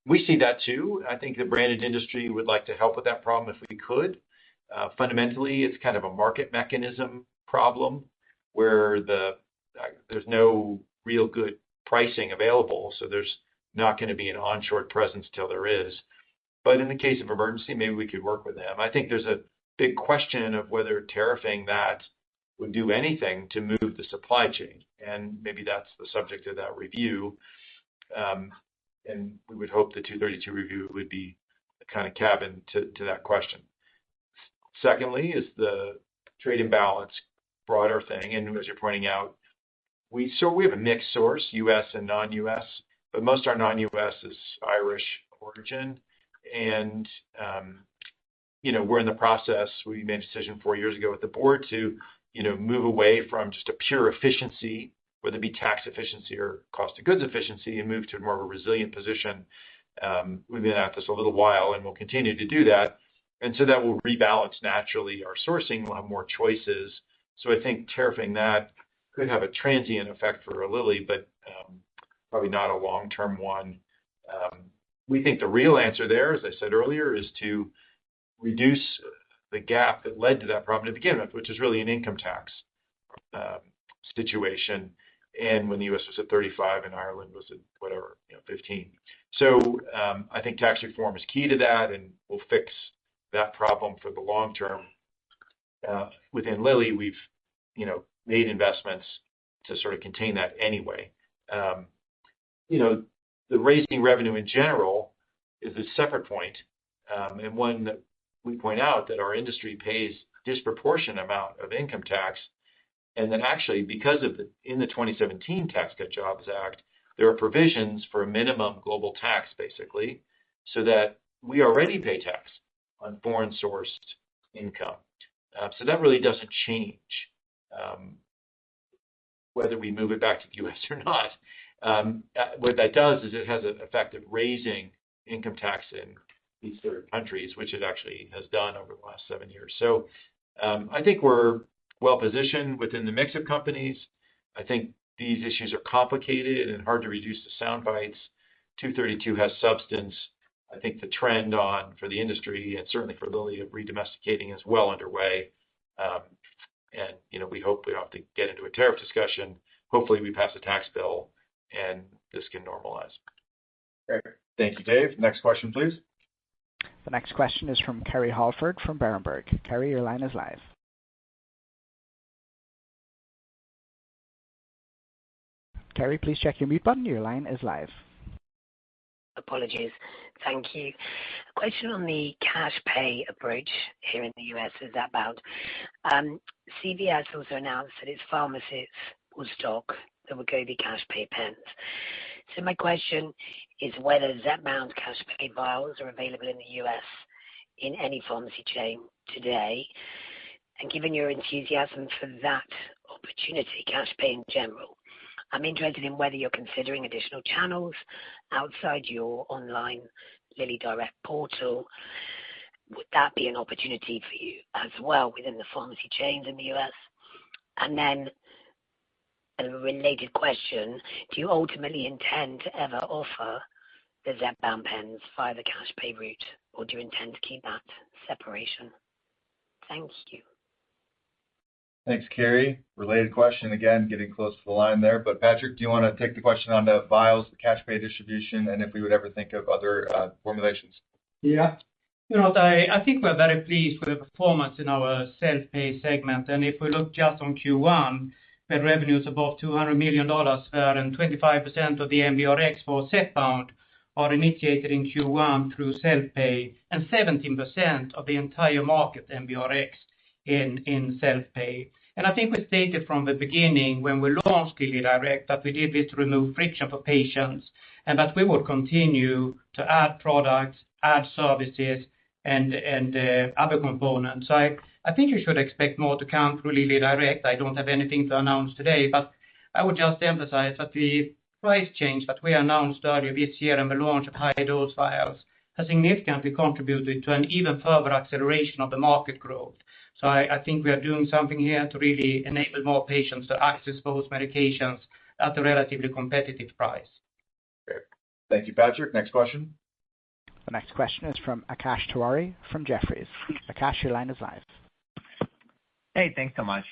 We see that too. I think the branded industry would like to help with that problem if we could. Fundamentally, it's kind of a market mechanism problem where there's no real good pricing available, so there's not going to be an onshore presence till there is. But in the case of emergency, maybe we could work with them. I think there's a big question of whether tariffing that would do anything to move the supply chain, and maybe that's the subject of that review. And we would hope the 232 review would be the kind of cabin to that question. Secondly is the trade imbalance, broader thing, and as you're pointing out, we have a mixed source, U.S. and non-U.S., but most of our non-U.S. is Irish origin, and we're in the process. We made a decision 4 years ago with the board to move away from just a pure efficiency, whether it be tax efficiency or cost of goods efficiency, and move to more of a resilient position. We've been at this a little while, and we'll continue to do that. And so that will rebalance naturally our sourcing. We'll have more choices. So I think tariffing that could have a transient effect for Lilly, but probably not a long-term one. We think the real answer there, as I said earlier, is to reduce the gap that led to that problem to begin with, which is really an income tax situation. And when the U.S. was at 35 and Ireland was at 15. So I think tax reform is key to that, and we'll fix that problem for the long term. Within Lilly, we've made investments to sort of contain that anyway. The raising revenue in general is a separate point, and one that we point out that our industry pays disproportionate amount of income tax, and then actually because of in the 2017 Tax Cut Jobs Act, there are provisions for a minimum global tax, basically, so that we already pay tax on foreign sourced income. So that really doesn't change whether we move it back to the U.S. or not. What that does is it has an effect of raising income tax in these third countries, which it actually has done over the last 7 years. So I think we're well positioned within the mix of companies. I think these issues are complicated and hard to reduce to sound bites. 232 has substance. I think the trend for the industry and certainly for Lilly of redomesticating is well underway. And we hope we don't have to get into a tariff discussion. Hopefully we pass a tax bill and this can normalize. Great. Thank you, Dave. Next question, please. The next question is from Kerry Halford from Berenberg. Kerry, your line is live. Kerry, please check your mute button. Your line is live. Apologies. Thank you. A question on the cash pay approach here in the US is about CVS also announced that its pharmacists will stock the Wegovy cash pay pens. So my question is whether Zepbound cash pay vials are available in the US in any pharmacy chain today. And given your enthusiasm for that opportunity, cash pay in general, I'm interested in whether you're considering additional channels outside your online Lilly Direct portal. Would that be an opportunity for you as well within the pharmacy chains in the US? And then a related question, do you ultimately intend to ever offer the Zepbound pens via the cash pay route, or do you intend to keep that separation? Thank you. Thanks, Kerry. Related question, again, getting close to the line there. But Patrick, do you want to take the question on the vials, the cash pay distribution, and if we would ever think of other formulations? Yeah. I think we're very pleased with the performance in our self-pay segment. And if we look just on Q1, we had revenues above $200 million there, and 25% of the MBRX for Zepbound are initiated in Q1 through self-pay, and 17% of the entire market MBRX in self-pay. And I think we stated from the beginning when we launched Lilly Direct that we did this to remove friction for patients and that we will continue to add products, add services, and other components. So I think you should expect more to come through Lilly Direct. I don't have anything to announce today, but I would just emphasize that the price change that we announced earlier this year and the launch of high-dose vials has significantly contributed to an even further acceleration of the market growth. So I think we are doing something here to really enable more patients to access those medications at a relatively competitive price. Great. Thank you, Patrick. Next question. The next question is from Akash Tewari from Jefferies. Akash, your line is live. Hey, thanks so much.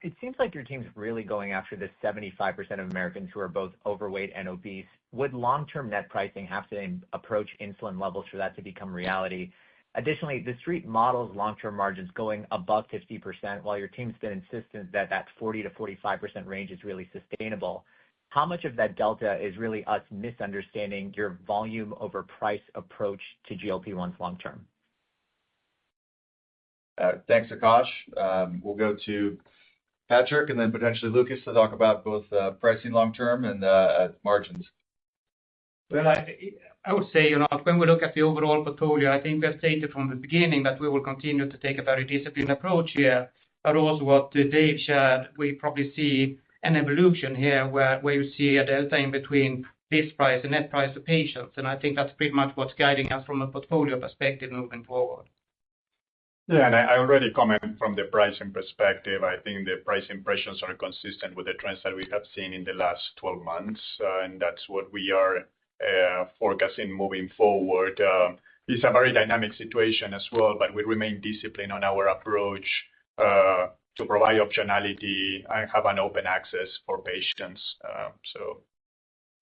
It seems like your team's really going after the 75% of Americans who are both overweight and obese. Would long-term net pricing have to approach insulin levels for that to become reality? Additionally, the Street models long-term margins going above 50%, while your team's been insistent that that 40 to 45% range is really sustainable. How much of that delta is really us misunderstanding your volume over price approach to GLP-1s long-term? Thanks, Akash. We'll go to Patrick and then potentially Lucas to talk about both pricing long-term and margins. Well, I would say, when we look at the overall portfolio, I think we have stated from the beginning that we will continue to take a very disciplined approach here. But also what Dave shared, we probably see an evolution here where you see a delta in between list price and net price to patients. And I think that's pretty much what's guiding us from a portfolio perspective moving forward. Yeah, and I already commented from the pricing perspective. I think the pricing pressures are consistent with the trends that we have seen in the last 12 months, and that's what we are forecasting moving forward. It's a very dynamic situation as well, but we remain disciplined on our approach to provide optionality and have an open access for patients.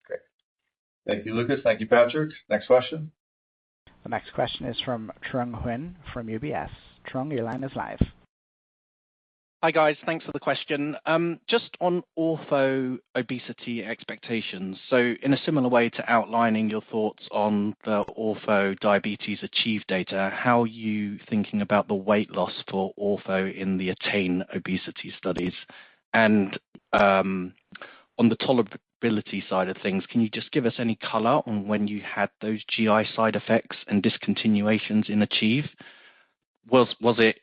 Great. Thank you, Lucas. Thank you, Patrick. Next question. The next question is from Trung Huynh from UBS. Trung, your line is live. Hi, guys. Thanks for the question. Just on ortho obesity expectations. So in a similar way to outlining your thoughts on the ortho diabetes achieve data, how are you thinking about the weight loss for ortho in the attain obesity studies? And on the tolerability side of things, can you just give us any color on when you had those GI side effects and discontinuations in achieve? Was it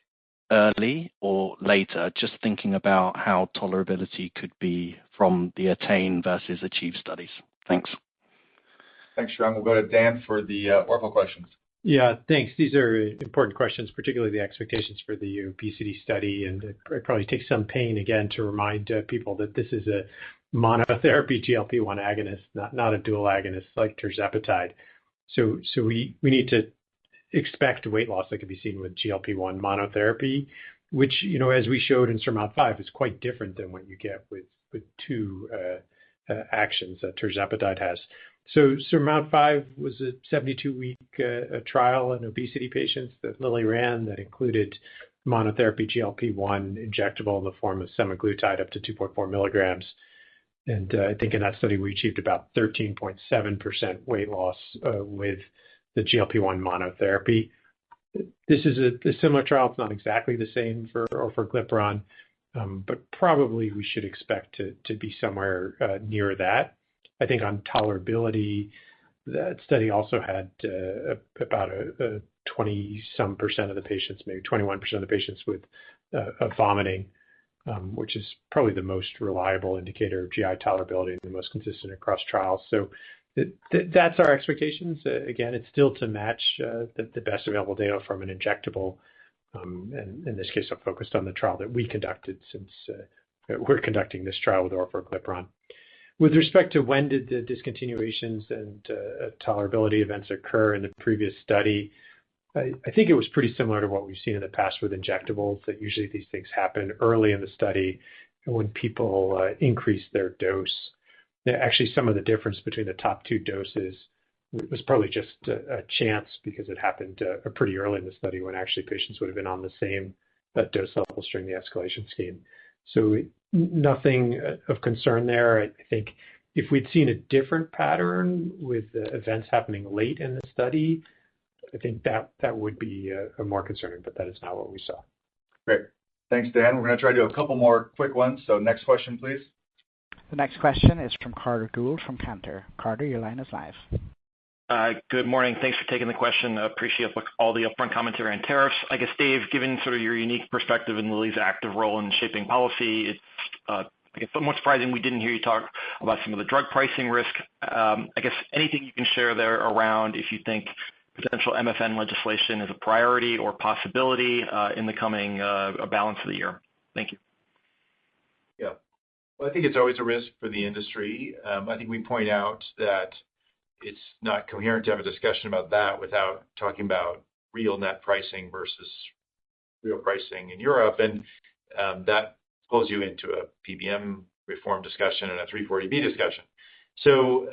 early or later? Just thinking about how tolerability could be from the attain versus achieve studies. Thanks. Thanks, Trung. We'll go to Dan for the ortho questions. Yeah, thanks. These are important questions, particularly the expectations for the obesity study. And it probably takes some pain again to remind people that this is a monotherapy GLP-1 agonist, not a dual agonist like tirzepatide. So we need to expect weight loss that can be seen with GLP-1 monotherapy, which, as we showed in SURMOUNT-5, is quite different than what you get with two actions that tirzepatide has. So SURMOUNT-5 was a 72-week trial in obesity patients that Lilly ran that included monotherapy GLP-1 injectable in the form of semaglutide up to 2.4 milligrams. And I think in that study, we achieved about 13.7% weight loss with the GLP-1 monotherapy. This is a similar trial. It's not exactly the same for orforglipron, but probably we should expect to be somewhere near that. I think on tolerability, that study also had about a 20-some% of the patients, maybe 21% of the patients with vomiting, which is probably the most reliable indicator of GI tolerability and the most consistent across trials. So that's our expectations. Again, it's still to match the best available data from an injectable. And in this case, I'm focused on the trial that we conducted since we're conducting this trial with orforglipron. With respect to when did the discontinuations and tolerability events occur in the previous study, I think it was pretty similar to what we've seen in the past with injectables, that usually these things happen early in the study when people increase their dose. Actually, some of the difference between the top two doses was probably just a chance because it happened pretty early in the study when actually patients would have been on the same dose levels during the escalation scheme. So nothing of concern there. I think if we'd seen a different pattern with events happening late in the study, I think that would be more concerning, but that is not what we saw. Great. Thanks, Dan. We're going to try to do a couple more quick ones. So next question, please. The next question is from Carter Gould from Cantor. Carter, your line is live. Good morning. Thanks for taking the question. I appreciate all the upfront commentary on tariffs. I guess, Dave, given sort of your unique perspective and Lilly's active role in shaping policy, it's I guess somewhat surprising we didn't hear you talk about some of the drug pricing risk. I guess anything you can share there around if you think potential MFN legislation is a priority or possibility in the coming balance of the year. Thank you. Yeah. Well, I think it's always a risk for the industry. I think we point out that it's not coherent to have a discussion about that without talking about real net pricing versus real pricing in Europe. And that pulls you into a PBM reform discussion and a 340B discussion. So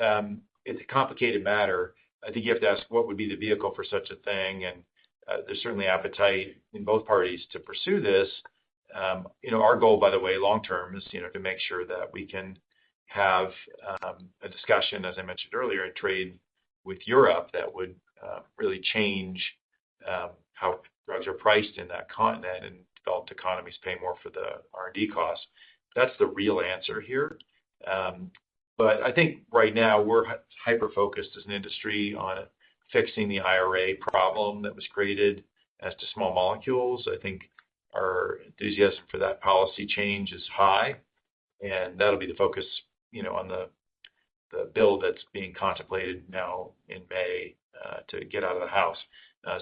it's a complicated matter. I think you have to ask what would be the vehicle for such a thing. And there's certainly appetite in both parties to pursue this. Our goal, by the way, long term is, to make sure that we can have a discussion, as I mentioned earlier, in trade with Europe that would really change how drugs are priced in that continent, and developed economies pay more for the R&D costs. That's the real answer here. But I think right now we're hyper-focused as an industry on fixing the IRA problem that was created as to small molecules. I think our enthusiasm for that policy change is high, and that'll be the focus, on the bill that's being contemplated now in May to get out of the House.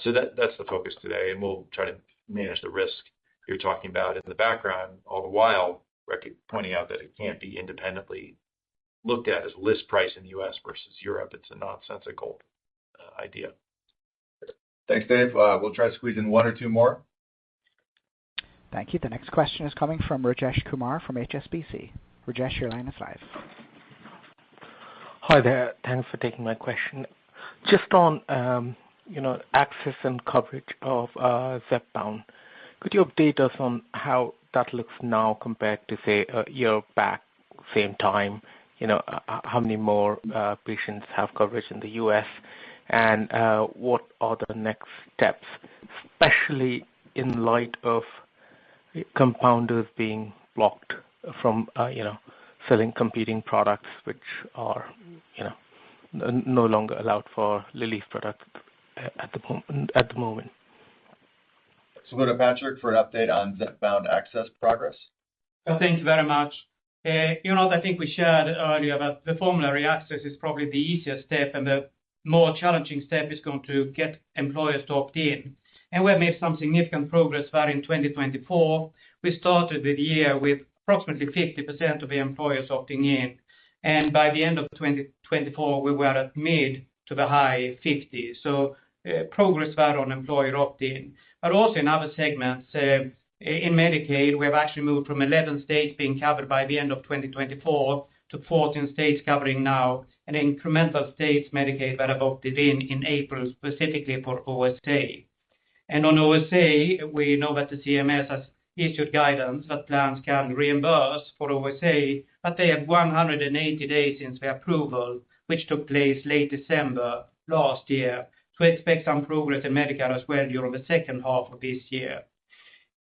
So that's the focus today, and we'll try to manage the risk you're talking about in the background, all the while pointing out that it can't be independently looked at as list price in the U.S. versus Europe. It's a nonsensical idea. Thanks, Dave. We'll try to squeeze in one or two more. Thank you. The next question is coming from Rajesh Kumar from HSBC. Rajesh, your line is live. Hi there. Thanks for taking my question. Just on access and coverage of Zepbound, could you update us on how that looks now compared to, say, a year back, same time? How many more patients have coverage in the U.S., and what are the next steps, especially in light of compounders being blocked from selling competing products which are no longer allowed for Lilly's products at the moment. So go to Patrick for an update on Zepbound access progress. Thank you very much. I think we shared earlier that the formulary access is probably the easiest step, and the more challenging step is going to get employers to opt in. And we have made some significant progress there in 2024. We started the year with approximately 50% of the employers opting in. And by the end of 2024, we were at mid to the high 50s. So progress there on employer opt-in. But also in other segments, in Medicaid, we have actually moved from 11 states being covered by the end of 2024 to 14 states covering now, and incremental states Medicaid that have opted in April, specifically for OSA. And on OSA, we know that the CMS has issued guidance that plans can reimburse for OSA, but they have 180 days since the approval, which took place late December last year. So we expect some progress in Medicare as well during the second half of this year.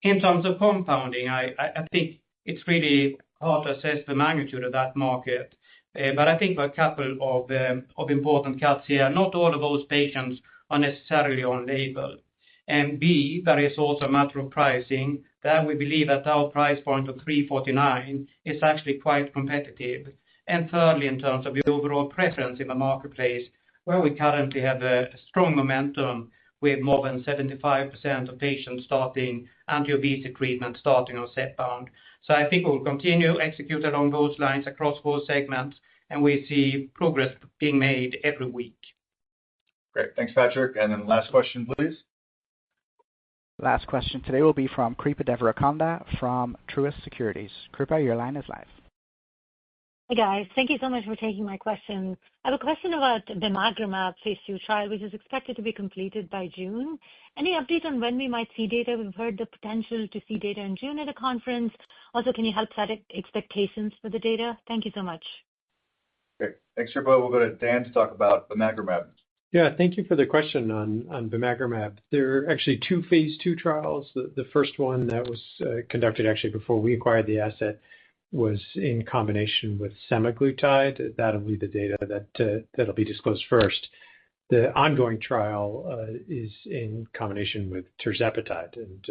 In terms of compounding, I think it's really hard to assess the magnitude of that market. But I think there are a couple of important cuts here. Not all of those patients are necessarily on label. And B, there is also a matter of pricing. That we believe that our price point of $349 is actually quite competitive. And thirdly, in terms of the overall preference in the marketplace, where we currently have a strong momentum with more than 75% of patients starting anti-obesity treatment starting on Zepbound. So I think we'll continue execute along those lines across both segments, and we see progress being made every week. Great. Thanks, Patrick. And then last question, please. Last question today will be from Kripa Devarakonda from Truist Securities. Kripa, your line is live. Hey guys, thank you so much for taking my question. I have a question about the bimagrumab phase 2 trial, which is expected to be completed by June. Any update on when we might see data? We've heard the potential to see data in June at a conference. Also, can you help set expectations for the data? Thank you so much. Great. Thanks, Kripa. We'll go to Dan to talk about bimagrumab. Yeah, thank you for the question on bimagrumab. There are actually two phase 2 trials. The first one that was conducted actually before we acquired the asset was in combination with semaglutide. That'll be the data that'll be disclosed first. The ongoing trial is in combination with tirzepatide, and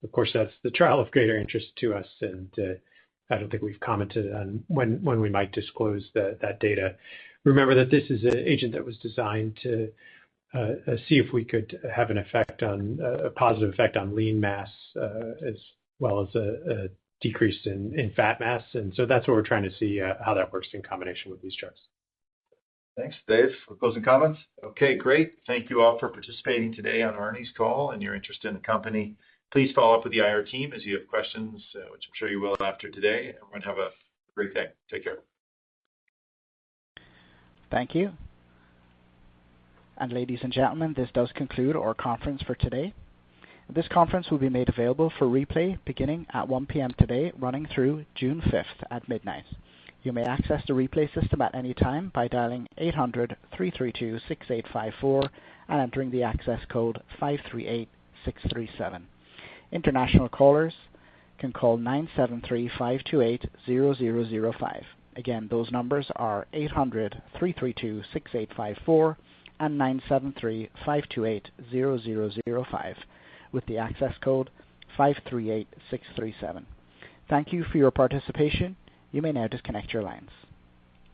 of course that's the trial of greater interest to us. And I don't think we've commented on when we might disclose that data. Remember that this is an agent that was designed to see if we could have a positive effect on lean mass as well as a decrease in fat mass. And so that's what we're trying to see how that works in combination with these drugs. Thanks, Dave. For closing comments? Okay, great. Thank you all for participating today on our earnings call and your interest in the company. Please follow up with the IR team as you have questions, which I'm sure you will after today. Everyone have a great day. Take care. Thank you. And ladies and gentlemen, this does conclude our conference for today. This conference will be made available for replay beginning at 1 p.m. today, running through June 5th at midnight. You may access the replay system at any time by dialing 800-332-6854 and entering the access code 538637. International callers can call 973-528-0005. Again, those numbers are 800-332-6854 and 973-528-0005 with the access code 538637. Thank you for your participation. You may now disconnect your lines.